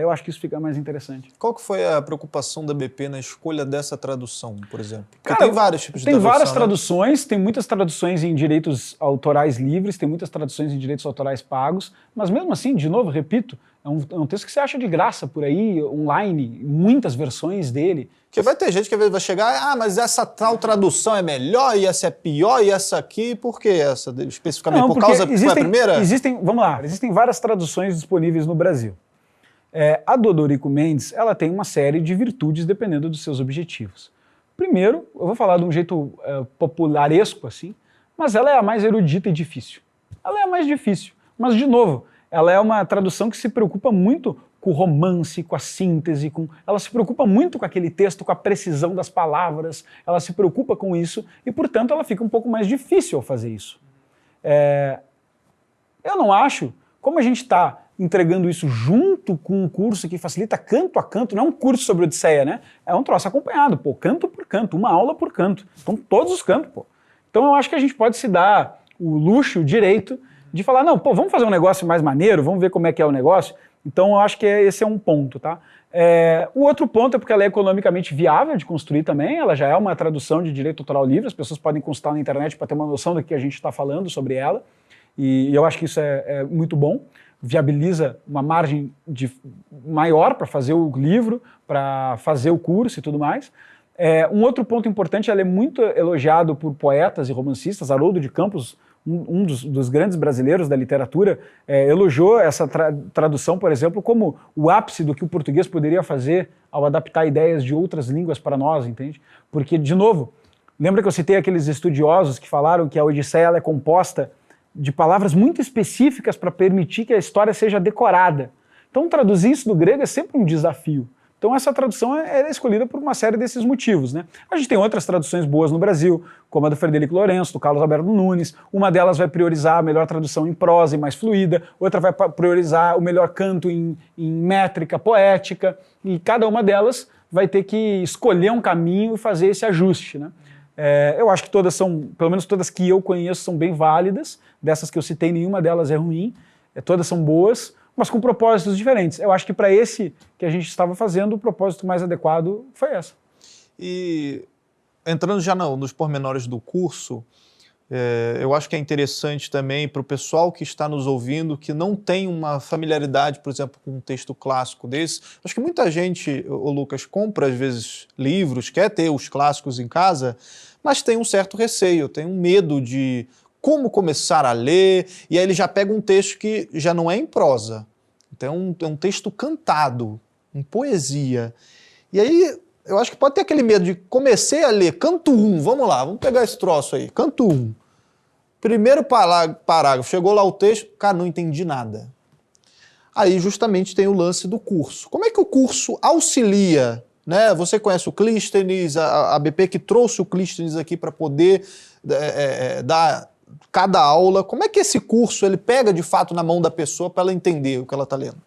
eu acho que isso fica mais interessante. Qual que foi a preocupação da BP na escolha dessa tradução, por exemplo? Porque tem vários tipos de tradução. Tem várias né? traduções, tem muitas traduções em direitos autorais livres, tem muitas traduções em direitos autorais pagos, mas mesmo assim, de novo, repito, é um texto que você acha de graça por aí, online, muitas versões dele. Porque vai ter gente que às vezes vai chegar, mas essa tal tradução é melhor, e essa é pior, e essa aqui, por que essa especificamente? Não, por causa foi a primeira? Vamos lá, existem várias traduções disponíveis no Brasil. A do Odorico Mendes, ela tem uma série de virtudes dependendo dos seus objetivos. Primeiro, eu vou falar de um jeito popularesco assim, mas ela é a mais erudita e difícil. Ela é a mais difícil, mas de novo, ela é uma tradução que se preocupa muito com o romance, com a síntese, ela se preocupa muito com aquele texto, com a precisão das palavras, ela se preocupa com isso e, portanto, ela fica um pouco mais difícil ao fazer isso. Eu não acho, como a gente está entregando isso junto com um curso que facilita canto a canto, não é um curso sobre Odisseia, né? É um troço acompanhado, pô, canto por canto, uma aula por canto. Então, todos os cantos, pô. Então, eu acho que a gente pode se dar o luxo, o direito de falar, não, pô, vamos fazer um negócio mais maneiro, vamos ver como é que é o negócio. Então, eu acho que esse é um ponto, tá? O outro ponto é porque ela é economicamente viável de construir também, ela já é uma tradução de direito autoral livre, as pessoas podem consultar na internet para ter uma noção do que a gente está falando sobre ela, e eu acho que isso é muito bom. Viabiliza uma margem maior para fazer o livro, para fazer o curso e tudo mais. Um outro ponto importante, ela é muito elogiado por poetas e romancistas. Haroldo de Campos, um dos grandes brasileiros da literatura, elogiou essa tradução, por exemplo, como o ápice do que o português poderia fazer ao adaptar ideias de outras línguas para nós, entende? Porque, de novo, lembra que eu citei aqueles estudiosos que falaram que a Odisseia ela é composta de palavras muito específicas para permitir que a história seja decorada. Então, traduzir isso do grego é sempre um desafio. Então, essa tradução é escolhida por uma série desses motivos, né? A gente tem outras traduções boas no Brasil, como a do Frederico Lourenço, do Carlos Alberto Nunes. Uma delas vai priorizar a melhor tradução em prosa e mais fluida, outra vai priorizar o melhor canto em métrica poética, e cada uma delas vai ter que escolher um caminho e fazer esse ajuste, né? Eu acho que todas são, pelo menos todas que eu conheço, são bem válidas. Dessas que eu citei, nenhuma delas é ruim. Todas são boas, mas com propósitos diferentes. Eu acho que para esse que a gente estava fazendo, o propósito mais adequado foi essa. E entrando já nos pormenores do curso, eu acho que é interessante também para o pessoal que está nos ouvindo, que não tem uma familiaridade, por exemplo, com um texto clássico desse. Acho que muita gente, Lucas, compra às vezes livros, quer ter os clássicos em casa, mas tem um certo receio, tem um medo de como começar a ler, e aí ele já pega um texto que já não é em prosa, então é um texto cantado, em poesia. E aí eu acho que pode ter aquele medo de comecei a ler, canto 1, vamos lá, vamos pegar esse troço aí, canto 1. Primeiro parágrafo, chegou lá o texto, cara, não entendi nada. Aí justamente tem o lance do curso. Como é que o curso auxilia, né? Você conhece o Clístenes, a BP que trouxe o Clístenes aqui para poder dar cada aula. Como é que esse curso ele pega de fato na mão da pessoa para ela entender o que ela está lendo?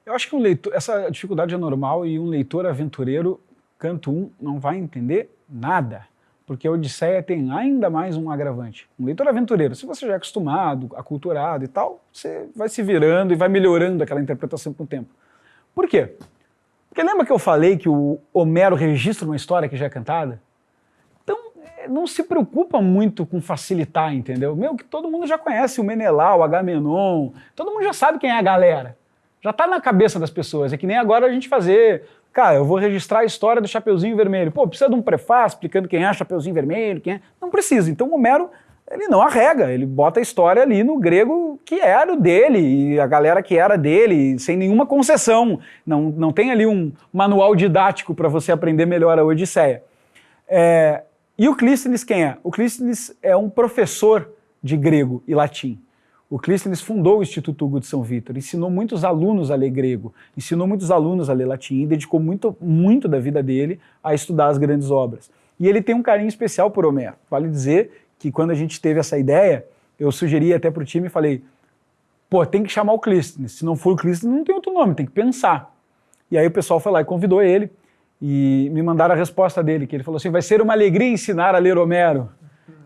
Eu acho que um leitor, essa dificuldade é normal e um leitor aventureiro, canto 1, não vai entender nada. Porque a Odisseia tem ainda mais um agravante. Um leitor aventureiro, se você já é acostumado, aculturado e tal, você vai se virando e vai melhorando aquela interpretação com o tempo. Por quê? Porque lembra que eu falei que o Homero registra uma história que já é cantada? Então, não se preocupa muito com facilitar, entendeu? Que todo mundo já conhece o Menelau, o Agamenon, todo mundo já sabe quem é a galera. Já está na cabeça das pessoas. É que nem agora a gente fazer... Cara, eu vou registrar a história do Chapeuzinho Vermelho. Pô, precisa de um prefácio explicando quem é o Chapeuzinho Vermelho, quem é... Não precisa. Então o Homero, ele não arrega, ele bota a história ali no grego que era o dele, e a galera que era dele, sem nenhuma concessão. Não tem ali um manual didático para você aprender melhor a Odisseia. E o Clístenes quem é? O Clístenes é um professor de grego e latim. O Clístenes fundou o Instituto Hugo de São Vítor, ensinou muitos alunos a ler grego, ensinou muitos alunos a ler latim e dedicou muito da vida dele a estudar as grandes obras. E ele tem um carinho especial por Homero. Vale dizer que quando a gente teve essa ideia, eu sugeri até para o time e falei, pô, tem que chamar o Clístenes. Se não for o Clístenes, não tem outro nome, tem que pensar. E aí o pessoal foi lá e convidou ele e me mandaram a resposta dele, que ele falou assim, vai ser uma alegria ensinar a ler Homero.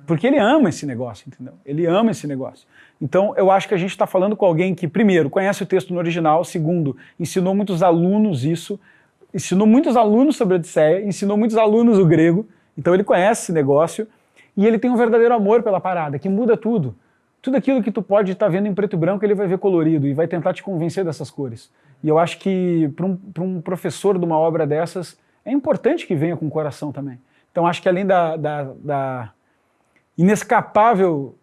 Porque ele ama esse negócio, entendeu? Ele ama esse negócio. Então, eu acho que a gente está falando com alguém que, primeiro, conhece o texto no original, segundo, ensinou muitos alunos isso, ensinou muitos alunos sobre a Odisseia, ensinou muitos alunos o grego, então ele conhece esse negócio, e ele tem um verdadeiro amor pela parada, que muda tudo. Tudo aquilo que tu pode estar vendo em preto e branco, ele vai ver colorido e vai tentar te convencer dessas cores. E eu acho que para um professor de uma obra dessas, é importante que venha com o coração também. Então acho que além da inescapável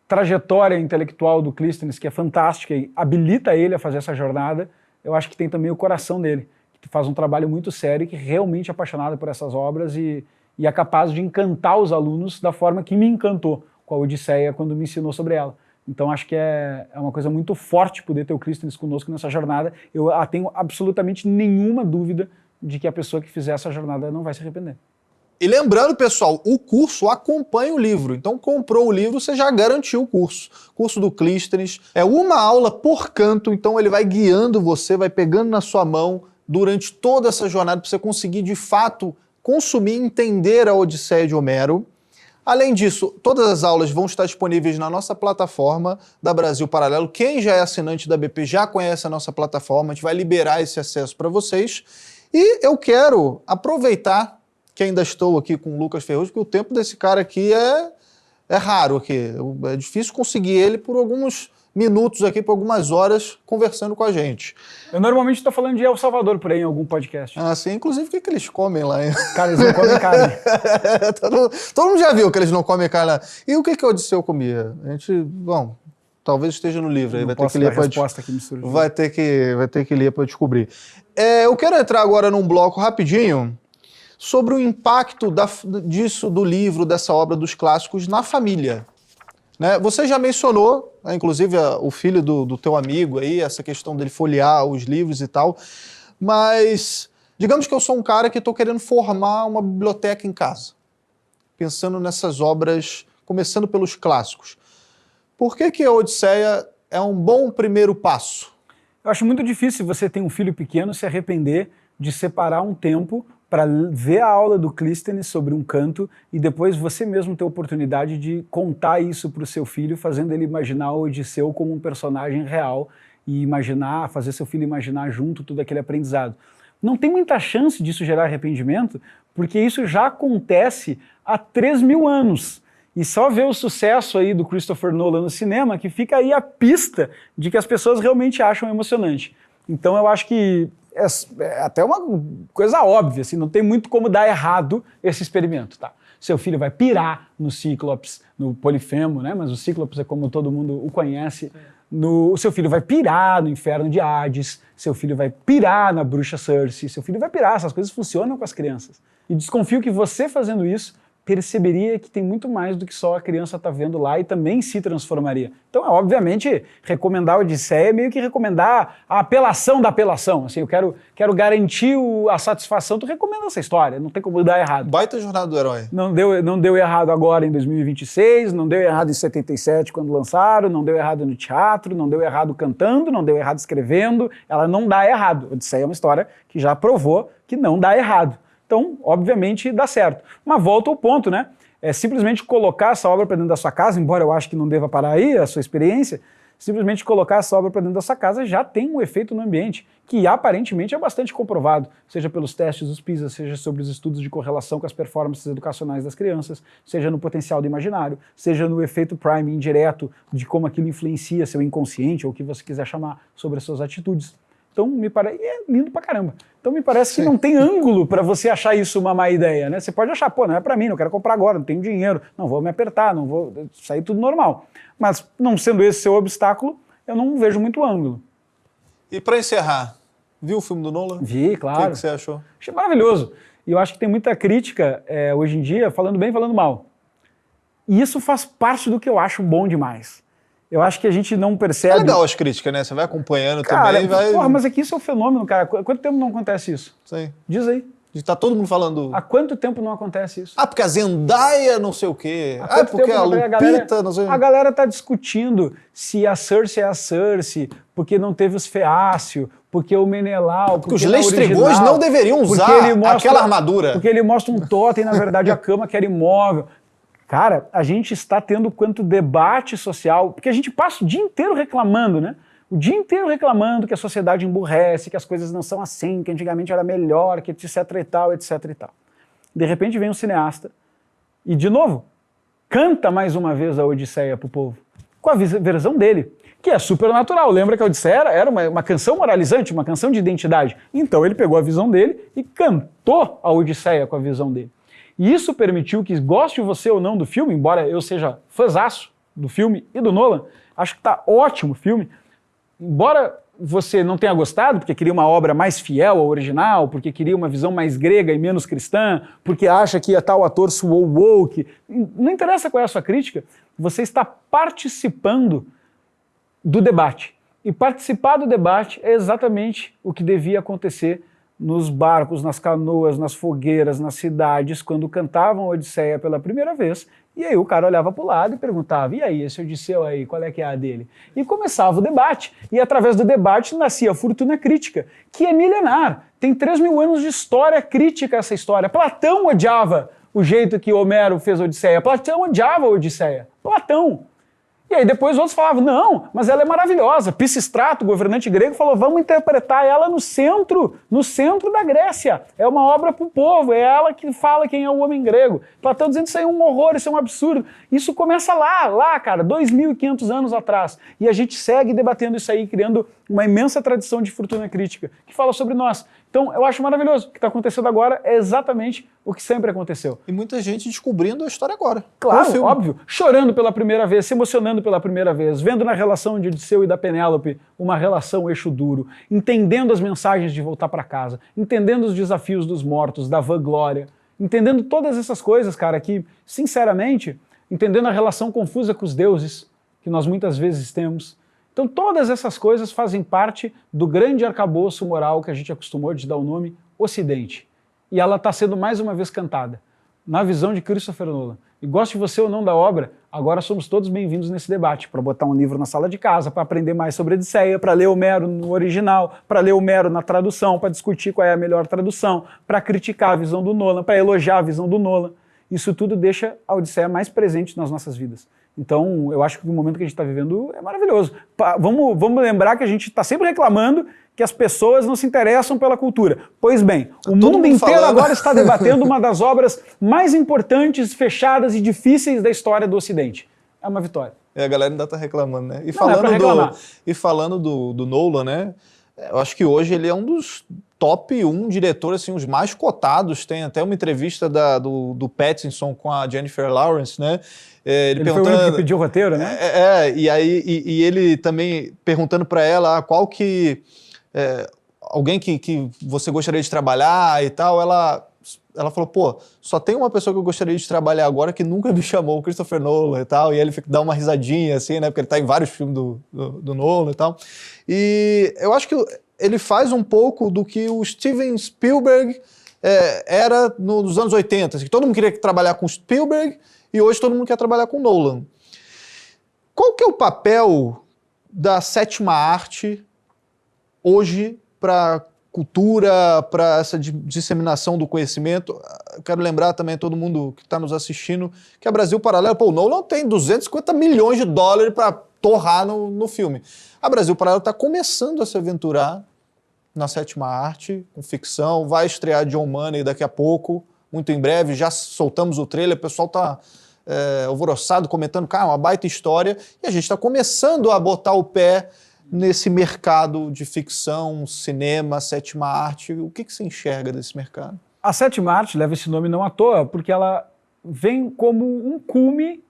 trajetória intelectual do Clístenes, que é fantástica e habilita ele a fazer essa jornada, eu acho que tem também o coração dele, que faz um trabalho muito sério e que realmente é apaixonado por essas obras e é capaz de encantar os alunos da forma que me encantou com a Odisseia quando me ensinou sobre ela. Então acho que é uma coisa muito forte poder ter o Clístenes conosco nessa jornada. Eu tenho absolutamente nenhuma dúvida de que a pessoa que fizer essa jornada não vai se arrepender. E lembrando, pessoal, o curso acompanha o livro. Então, comprou o livro, você já garantiu o curso. Curso do Clístenes. É uma aula por canto, então ele vai guiando você, vai pegando na sua mão durante toda essa jornada para você conseguir, de fato, consumir e entender a Odisseia de Homero. Além disso, todas as aulas vão estar disponíveis na nossa plataforma da Brasil Paralelo. Quem já é assinante da BP já conhece a nossa plataforma, a gente vai liberar esse acesso para vocês. E eu quero aproveitar que ainda estou aqui com o Lucas Ferrugem, porque o tempo desse cara aqui é raro aqui. É difícil conseguir ele por alguns minutos aqui, por algumas horas, conversando com a gente. Eu normalmente estou falando de El Salvador por aí em algum podcast. Ah, sim. Inclusive, o que eles comem lá? Hein? Cara, eles não comem carne. todo mundo já viu que eles não comem carne lá. E o que Odisseu comia? A gente, bom, talvez esteja no livro. Aí vai ter que ler para vai ter que ler para descobrir. Eu quero entrar agora num bloco rapidinho sobre o impacto do livro, dessa obra dos clássicos na família. Né? Você já mencionou, inclusive o filho do teu amigo aí, essa questão dele folhear os livros e tal, mas digamos que eu sou um cara que estou querendo formar uma biblioteca em casa, pensando nessas obras, começando pelos clássicos. Por que a Odisseia é um bom primeiro passo? Eu acho muito difícil você ter um filho pequeno se arrepender de separar um tempo para ver a aula do Clístenes sobre um canto e depois você mesmo ter a oportunidade de contar isso para o seu filho, fazendo ele imaginar o Odisseu como um personagem real e fazer seu filho imaginar junto todo aquele aprendizado. Não tem muita chance disso gerar arrependimento, porque isso já acontece há 3.000 anos. E só ver o sucesso aí do Christopher Nolan no cinema que fica aí a pista de que as pessoas realmente acham emocionante. Então eu acho que é até uma coisa óbvia, assim, não tem muito como dar errado esse experimento, tá? Seu filho vai pirar no Cíclopes, no Polifemo, né? Mas o Cíclopes é como todo mundo o conhece. O seu filho vai pirar no Inferno de Hades, seu filho vai pirar na Bruxa Circe, seu filho vai pirar, essas coisas funcionam com as crianças. E desconfio que você fazendo isso perceberia que tem muito mais do que só a criança tá vendo lá e também se transformaria. Então, obviamente, recomendar a Odisseia é meio que recomendar a apelação da apelação. Assim, eu quero garantir a satisfação, tu recomenda essa história, não tem como dar errado. Baita jornada do herói. Não deu errado agora em 2026, não deu errado em 77 quando lançaram, não deu errado no teatro, não deu errado cantando, não deu errado escrevendo, ela não dá errado. A Odisseia é uma história que já provou que não dá errado. Então, obviamente, dá certo. Mas volta ao ponto, né? É simplesmente colocar essa obra para dentro da sua casa, embora eu acho que não deva parar aí a sua experiência, simplesmente colocar essa obra para dentro da sua casa já tem um efeito no ambiente, que aparentemente é bastante comprovado, seja pelos testes dos PISA, seja sobre os estudos de correlação com as performances educacionais das crianças, seja no potencial do imaginário, seja no efeito prime indireto de como aquilo influencia seu inconsciente, ou o que você quiser chamar, sobre as suas atitudes. Então, e é lindo pra caramba. Então, me parece que não tem ângulo para você achar isso uma má ideia, né? Você pode achar, pô, não é para mim, não quero comprar agora, não tenho dinheiro, não vou me apertar, não vou sair tudo normal. Mas, não sendo esse seu obstáculo, eu não vejo muito ângulo. E para encerrar, viu o filme do Nolan? Vi, claro. O que você achou? Achei maravilhoso. E eu acho que tem muita crítica hoje em dia, falando bem, falando mal. E isso faz parte do que eu acho bom demais. Eu acho que a gente não percebe... É legal as críticas, né? Você vai acompanhando cara, também. Porra, mas aqui isso é um fenômeno, cara. Quanto tempo não acontece isso? Sim. Diz aí. Tá todo mundo falando... Há quanto tempo não acontece isso? Ah, porque a Zendaya não sei o quê. Ah, porque a Lupita não sei... A galera tá discutindo se a Cersei é a Cersei, porque não teve os feácios, porque o Menelau... Porque os Lestrigões não deveriam usar aquela armadura. Porque ele mostra um totem, na verdade a cama que era imóvel. Cara, a gente está tendo quanto debate social, porque a gente passa o dia inteiro reclamando, né? O dia inteiro reclamando que a sociedade emburrece, que as coisas não são assim, que antigamente era melhor, que etc e tal, etc e tal. De repente vem um cineasta e, de novo, canta mais uma vez a Odisseia pro povo, com a versão dele, que é super natural. Lembra que a Odisseia era uma canção moralizante, uma canção de identidade. Então ele pegou a visão dele e cantou a Odisseia com a visão dele. E isso permitiu que, goste você ou não do filme, embora eu seja fãzaço do filme e do Nolan, acho que tá ótimo o filme, embora você não tenha gostado, porque queria uma obra mais fiel ao original, porque queria uma visão mais grega e menos cristã, porque acha que tal ator suou woke, não interessa qual é a sua crítica, você está participando do debate. E participar do debate é exatamente o que devia acontecer nos barcos, nas canoas, nas fogueiras, nas cidades, quando cantavam Odisseia pela primeira vez, e aí o cara olhava para o lado e perguntava, e aí, esse Odisseu aí, qual é que é a dele? E começava o debate, e através do debate nascia a fortuna crítica, que é milenar, tem 3.000 anos de história crítica essa história. Platão odiava o jeito que Homero fez a Odisseia, Platão odiava a Odisseia, Platão. E aí depois outros falavam, não, mas ela é maravilhosa. Pisístrato, governante grego, falou, vamos interpretar ela no centro da Grécia. É uma obra para o povo, é ela que fala quem é o homem grego. Platão dizendo isso aí é um horror, isso é um absurdo. Isso começa lá, cara, 2.500 anos atrás. E a gente segue debatendo isso aí, criando uma imensa tradição de fortuna crítica, que fala sobre nós. Então, eu acho maravilhoso. O que está acontecendo agora é exatamente o que sempre aconteceu. E muita gente descobrindo a história agora. Claro, óbvio. Chorando pela primeira vez, se emocionando pela primeira vez, vendo na relação de Odisseu e da Penélope uma relação eixo duro, entendendo as mensagens de voltar para casa, entendendo os desafios dos mortos, da vanglória, entendendo todas essas coisas, cara, que, sinceramente, entendendo a relação confusa com os deuses, que nós muitas vezes temos. Então todas essas coisas fazem parte do grande arcabouço moral que a gente acostumou de dar o nome Ocidente. E ela está sendo mais uma vez cantada, na visão de Christopher Nolan. E goste você ou não da obra, agora somos todos bem-vindos nesse debate, para botar um livro na sala de casa, para aprender mais sobre Odisseia, para ler Homero no original, para ler Homero na tradução, para discutir qual é a melhor tradução, para criticar a visão do Nolan, para elogiar a visão do Nolan. Isso tudo deixa a Odisseia mais presente nas nossas vidas. Então, eu acho que o momento que a gente está vivendo é maravilhoso. Vamos lembrar que a gente está sempre reclamando que as pessoas não se interessam pela cultura. Pois bem, o mundo inteiro agora está debatendo uma das obras mais importantes, fechadas e difíceis da história do Ocidente. É uma vitória. A galera ainda está reclamando, né? E falando do Nolan, né? Eu acho que hoje ele é um dos top 1 diretores, assim, os mais cotados. Tem até uma entrevista do Pattinson com a Jennifer Lawrence, né? Ele foi o único que pediu o roteiro, né? E ele também perguntando para ela qual que... alguém que você gostaria de trabalhar e tal, ela falou, pô, só tem uma pessoa que eu gostaria de trabalhar agora que nunca me chamou, o Christopher Nolan e tal, e ele dá uma risadinha assim, né, porque ele tá em vários filmes do Nolan e tal, e eu acho que ele faz um pouco do que o Steven Spielberg era nos anos 80, assim, que todo mundo queria trabalhar com Spielberg e hoje todo mundo quer trabalhar com Nolan. Qual que é o papel da sétima arte hoje para cultura, para essa disseminação do conhecimento? Eu quero lembrar também a todo mundo que está nos assistindo que a Brasil Paralelo, pô, o Nolan tem 250 milhões de dólares para torrar no filme. A Brasil Paralelo está começando a se aventurar na sétima arte, com ficção, vai estrear John Money daqui a pouco, muito em breve, já soltamos o trailer, o pessoal está alvoroçado, comentando, cara, uma baita história, e a gente está começando a botar o pé nesse mercado de ficção, cinema, sétima arte? O que você enxerga desse mercado? A sétima arte leva esse nome não à toa, porque ela vem como um cume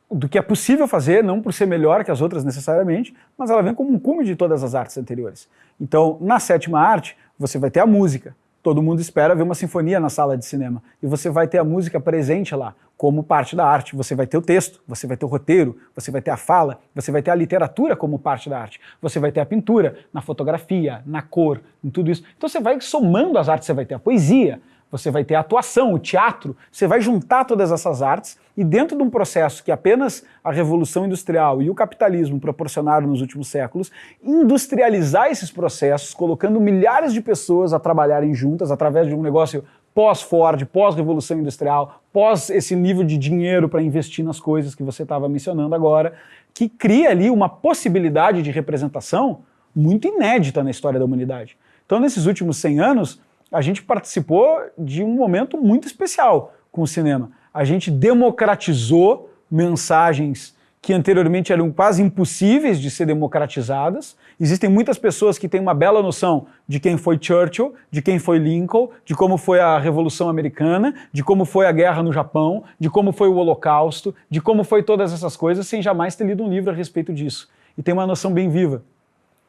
do que é possível fazer, não por ser melhor que as outras necessariamente, mas ela vem como um cume de todas as artes anteriores. Então, na sétima arte, você vai ter a música. Todo mundo espera ver uma sinfonia na sala de cinema. E você vai ter a música presente lá, como parte da arte. Você vai ter o texto, você vai ter o roteiro, você vai ter a fala, você vai ter a literatura como parte da arte. Você vai ter a pintura, na fotografia, na cor, em tudo isso. Então você vai somando as artes, você vai ter a poesia, você vai ter a atuação, o teatro, você vai juntar todas essas artes e dentro de um processo que apenas a Revolução Industrial e o capitalismo proporcionaram nos últimos séculos, industrializar esses processos, colocando milhares de pessoas a trabalharem juntas através de um negócio pós-Ford, pós-Revolução Industrial, pós esse nível de dinheiro para investir nas coisas que você estava mencionando agora, que cria ali uma possibilidade de representação muito inédita na história da humanidade. Então, nesses últimos 100 anos, a gente participou de um momento muito especial com o cinema. A gente democratizou mensagens que anteriormente eram quase impossíveis de ser democratizadas. Existem muitas pessoas que têm uma bela noção de quem foi Churchill, de quem foi Lincoln, de como foi a Revolução Americana, de como foi a guerra no Japão, de como foi o Holocausto, de como foi todas essas coisas, sem jamais ter lido um livro a respeito disso. E tem uma noção bem viva.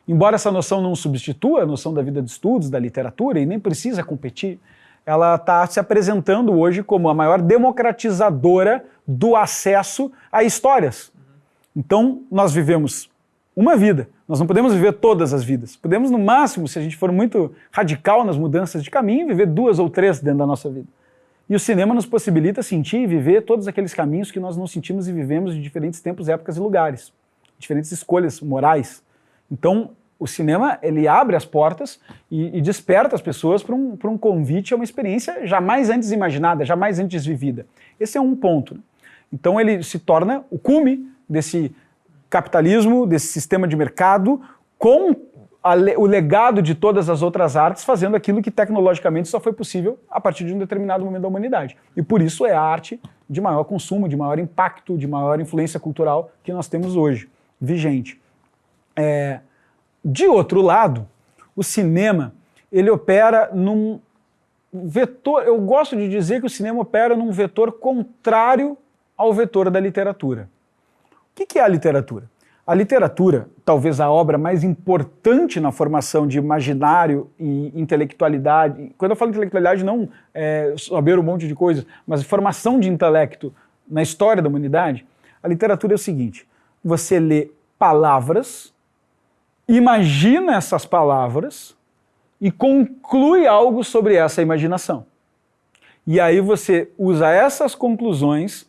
Embora essa noção não substitua a noção da vida de estudos, da literatura, e nem precisa competir, ela está se apresentando hoje como a maior democratizadora do acesso a histórias. Então, nós vivemos uma vida, nós não podemos viver todas as vidas. Podemos, no máximo, se a gente for muito radical nas mudanças de caminho, viver 2 ou 3 dentro da nossa vida. E o cinema nos possibilita sentir e viver todos aqueles caminhos que nós não sentimos e vivemos em diferentes tempos, épocas e lugares. Diferentes escolhas morais. Então, o cinema, ele abre as portas e desperta as pessoas para um convite a uma experiência jamais antes imaginada, jamais antes vivida. Esse é um ponto. Né? Então ele se torna o cume desse capitalismo, desse sistema de mercado, com o legado de todas as outras artes, fazendo aquilo que tecnologicamente só foi possível a partir de um determinado momento da humanidade. E por isso é a arte de maior consumo, de maior impacto, de maior influência cultural que nós temos hoje, vigente. De outro lado, o cinema, ele opera num vetor, eu gosto de dizer que o cinema opera num vetor contrário ao vetor da literatura. O que é a literatura? A literatura, talvez a obra mais importante na formação de imaginário e intelectualidade, quando eu falo intelectualidade não saber um monte de coisas, mas formação de intelecto na história da humanidade, a literatura é o seguinte, você lê palavras, imagina essas palavras e conclui algo sobre essa imaginação. E aí você usa essas conclusões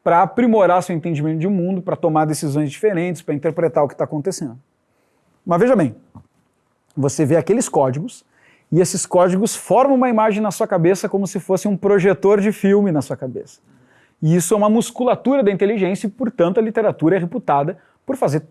para aprimorar seu entendimento de mundo, para tomar decisões diferentes, para interpretar o que está acontecendo. Mas veja bem, você vê aqueles códigos e esses códigos formam uma imagem na sua cabeça como se fosse um projetor de filme na sua cabeça. E isso é uma musculatura da inteligência e, portanto, a literatura é reputada por fazer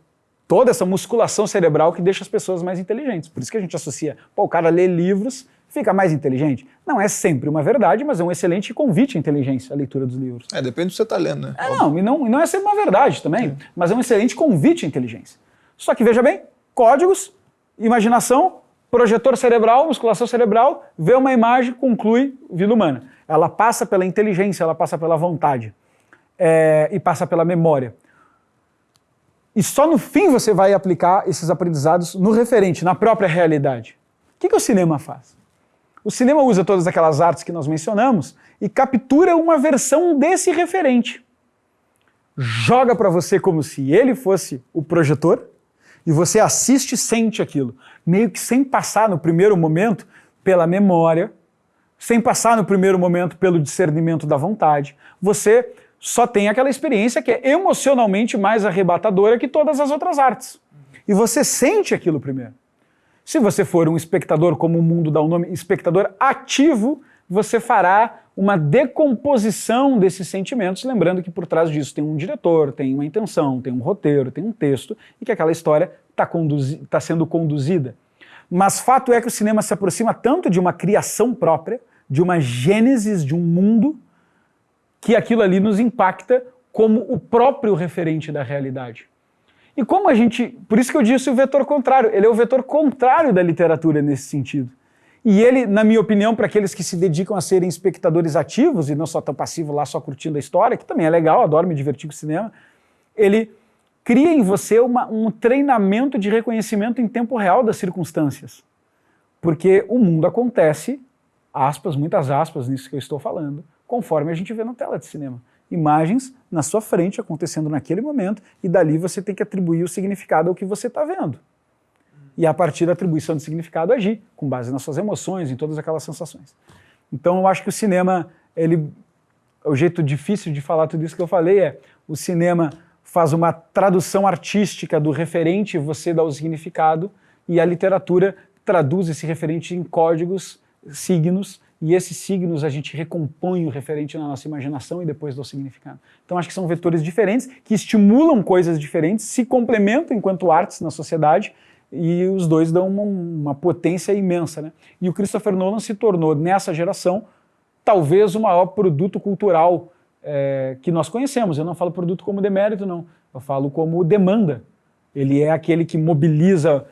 toda essa musculação cerebral que deixa as pessoas mais inteligentes. Por isso que a gente associa, o cara lê livros, fica mais inteligente. Não é sempre uma verdade, mas é um excelente convite à inteligência, a leitura dos livros. Depende do que você está lendo, né? E não é sempre uma verdade também, mas é um excelente convite à inteligência. Só que veja bem, códigos, imaginação, projetor cerebral, musculação cerebral, vê uma imagem, conclui vida humana. Ela passa pela inteligência, ela passa pela vontade e passa pela memória. E só no fim você vai aplicar esses aprendizados no referente, na própria realidade. O que o cinema faz? O cinema usa todas aquelas artes que nós mencionamos e captura uma versão desse referente. Joga para você como se ele fosse o projetor e você assiste e sente aquilo, meio que sem passar no primeiro momento pela memória, sem passar no primeiro momento pelo discernimento da vontade. Você só tem aquela experiência que é emocionalmente mais arrebatadora que todas as outras artes. E você sente aquilo primeiro. Se você for um espectador, como o mundo dá o nome, espectador ativo, você fará uma decomposição desses sentimentos, lembrando que por trás disso tem um diretor, tem uma intenção, tem um roteiro, tem um texto, e que aquela história está sendo conduzida. Mas fato é que o cinema se aproxima tanto de uma criação própria, de uma gênesis de um mundo, que aquilo ali nos impacta como o próprio referente da realidade. E como a gente... Por isso que eu disse o vetor contrário. Ele é o vetor contrário da literatura nesse sentido. E ele, na minha opinião, para aqueles que se dedicam a serem espectadores ativos e não só tão passivos lá só curtindo a história, que também é legal, adoro me divertir com o cinema, ele cria em você um treinamento de reconhecimento em tempo real das circunstâncias. Porque o mundo acontece, aspas, muitas aspas nisso que eu estou falando, conforme a gente vê na tela de cinema. Imagens na sua frente acontecendo naquele momento e dali você tem que atribuir o significado ao que você está vendo. E a partir da atribuição de significado agir, com base nas suas emoções, em todas aquelas sensações. Então eu acho que o cinema, o jeito difícil de falar tudo isso que eu falei é, o cinema faz uma tradução artística do referente, você dá o significado, e a literatura traduz esse referente em códigos, signos, e esses signos a gente recompõe o referente na nossa imaginação e depois dá o significado. Então acho que são vetores diferentes, que estimulam coisas diferentes, se complementam enquanto artes na sociedade, e os dois dão uma potência imensa, né? E o Christopher Nolan se tornou, nessa geração, talvez o maior produto cultural que nós conhecemos. Eu não falo produto como demérito, não. Eu falo como demanda. Ele é aquele que mobiliza...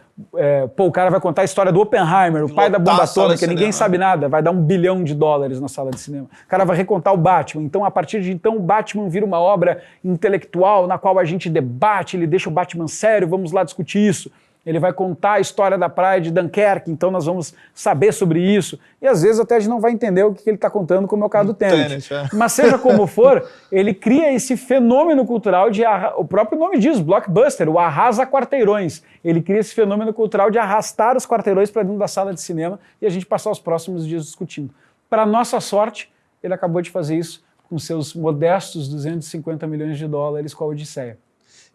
o cara vai contar a história do Oppenheimer, o pai da bomba atômica, ninguém sabe nada, vai dar $1 bilhão na sala de cinema. O cara vai recontar o Batman. Então, a partir de então, o Batman vira uma obra intelectual na qual a gente debate, ele deixa o Batman sério, vamos lá discutir isso. Ele vai contar a história da praia de Dunkerque, então nós vamos saber sobre isso. E às vezes até a gente não vai entender o que ele está contando, como é o caso do Tenet. Mas seja como for, ele cria esse fenômeno cultural de... O próprio nome diz, blockbuster, o arrasa quarteirões. Ele cria esse fenômeno cultural de arrastar os quarteirões para dentro da sala de cinema e a gente passar os próximos dias discutindo. Para nossa sorte, ele acabou de fazer isso com seus modestos $250 milhões com a Odisseia.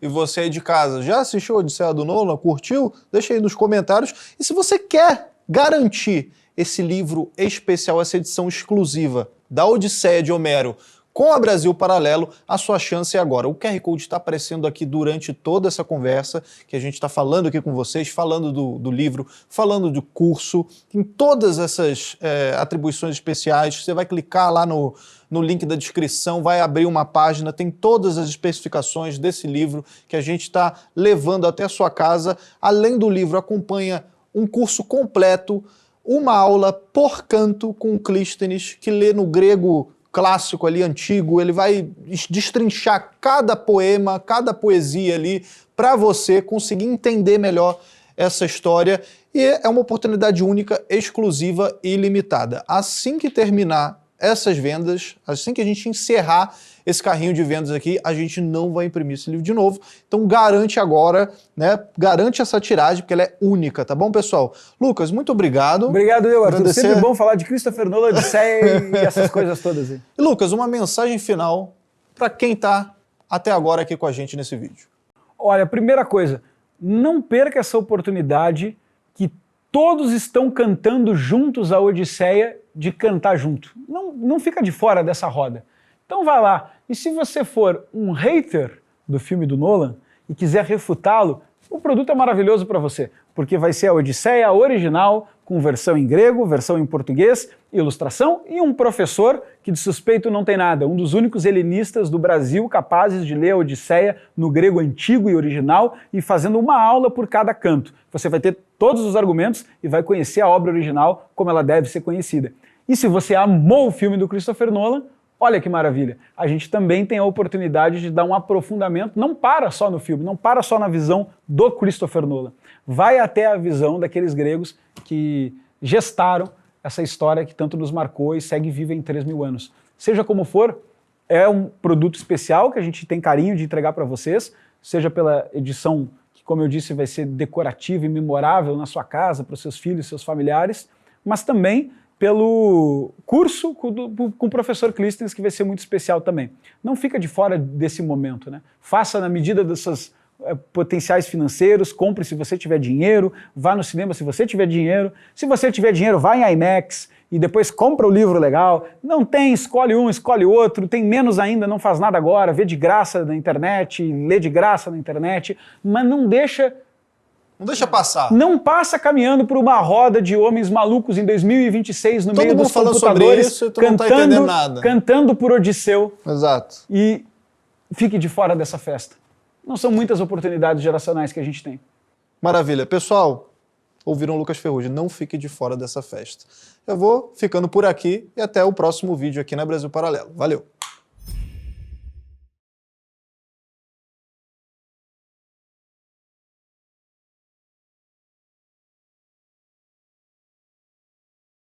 E você aí de casa, já assistiu a Odisseia do Nolan? Curtiu? Deixa aí nos comentários. E se você quer garantir esse livro especial, essa edição exclusiva da Odisseia de Homero com a Brasil Paralelo, a sua chance é agora. O QR Code está aparecendo aqui durante toda essa conversa que a gente está falando aqui com vocês, falando do livro, falando do curso, em todas essas atribuições especiais. Você vai clicar lá no link da descrição, vai abrir uma página, tem todas as especificações desse livro que a gente está levando até a sua casa. Além do livro, acompanha um curso completo, uma aula por canto com o Clístenes, que lê no grego clássico ali, antigo, ele vai destrinchar cada poema, cada poesia ali, para você conseguir entender melhor essa história, e é uma oportunidade única, exclusiva e ilimitada. Assim que terminar essas vendas, assim que a gente encerrar esse carrinho de vendas aqui, a gente não vai imprimir esse livro de novo. Então garante agora, né? Garante essa tiragem, porque ela é única, tá bom, pessoal? Lucas, muito obrigado. Obrigado, eu, Arthur. Sempre bom falar de Christopher Nolan, Odisseia e essas coisas todas aí. E Lucas, uma mensagem final para quem tá até agora aqui com a gente nesse vídeo. Olha, primeira coisa, não perca essa oportunidade que todos estão cantando juntos a Odisseia, de cantar junto. Não fica de fora dessa roda. Então vai lá, e se você for um hater do filme do Nolan e quiser refutá-lo, o produto é maravilhoso para você, porque vai ser a Odisseia original, com versão em grego, versão em português, ilustração e um professor que de suspeito não tem nada, um dos únicos helenistas do Brasil capazes de ler a Odisseia no grego antigo e original e fazendo uma aula por cada canto. Você vai ter todos os argumentos e vai conhecer a obra original como ela deve ser conhecida. E se você amou o filme do Christopher Nolan, olha que maravilha, a gente também tem a oportunidade de dar um aprofundamento, não para só no filme, não para só na visão do Christopher Nolan, vai até a visão daqueles gregos que gestaram essa história que tanto nos marcou e segue viva em 3.000 anos. Seja como for, é um produto especial que a gente tem carinho de entregar para vocês, seja pela edição que, como eu disse, vai ser decorativa e memorável na sua casa, para os seus filhos, seus familiares, mas também pelo curso com o professor Clístenes, que vai ser muito especial também. Não fica de fora desse momento, né? Faça na medida dos seus potenciais financeiros, compre se você tiver dinheiro, vá no cinema se você tiver dinheiro. Se você tiver dinheiro, vá em IMAX e depois compra o livro legal. Não tem, escolhe um, escolhe outro, tem menos ainda, não faz nada agora, vê de graça na internet, lê de graça na internet, mas não deixa passar. Não passa caminhando por uma roda de homens malucos em 2026 no meio dos computadores, isso, tu não tá entendendo nada. Cantando por Odisseu. Exato. E fique de fora dessa festa. Não são muitas oportunidades geracionais que a gente tem. Maravilha. Pessoal, ouviram o Lucas Ferrugem, não fique de fora dessa festa. Eu vou ficando por aqui e até o próximo vídeo aqui na Brasil Paralelo. Valeu!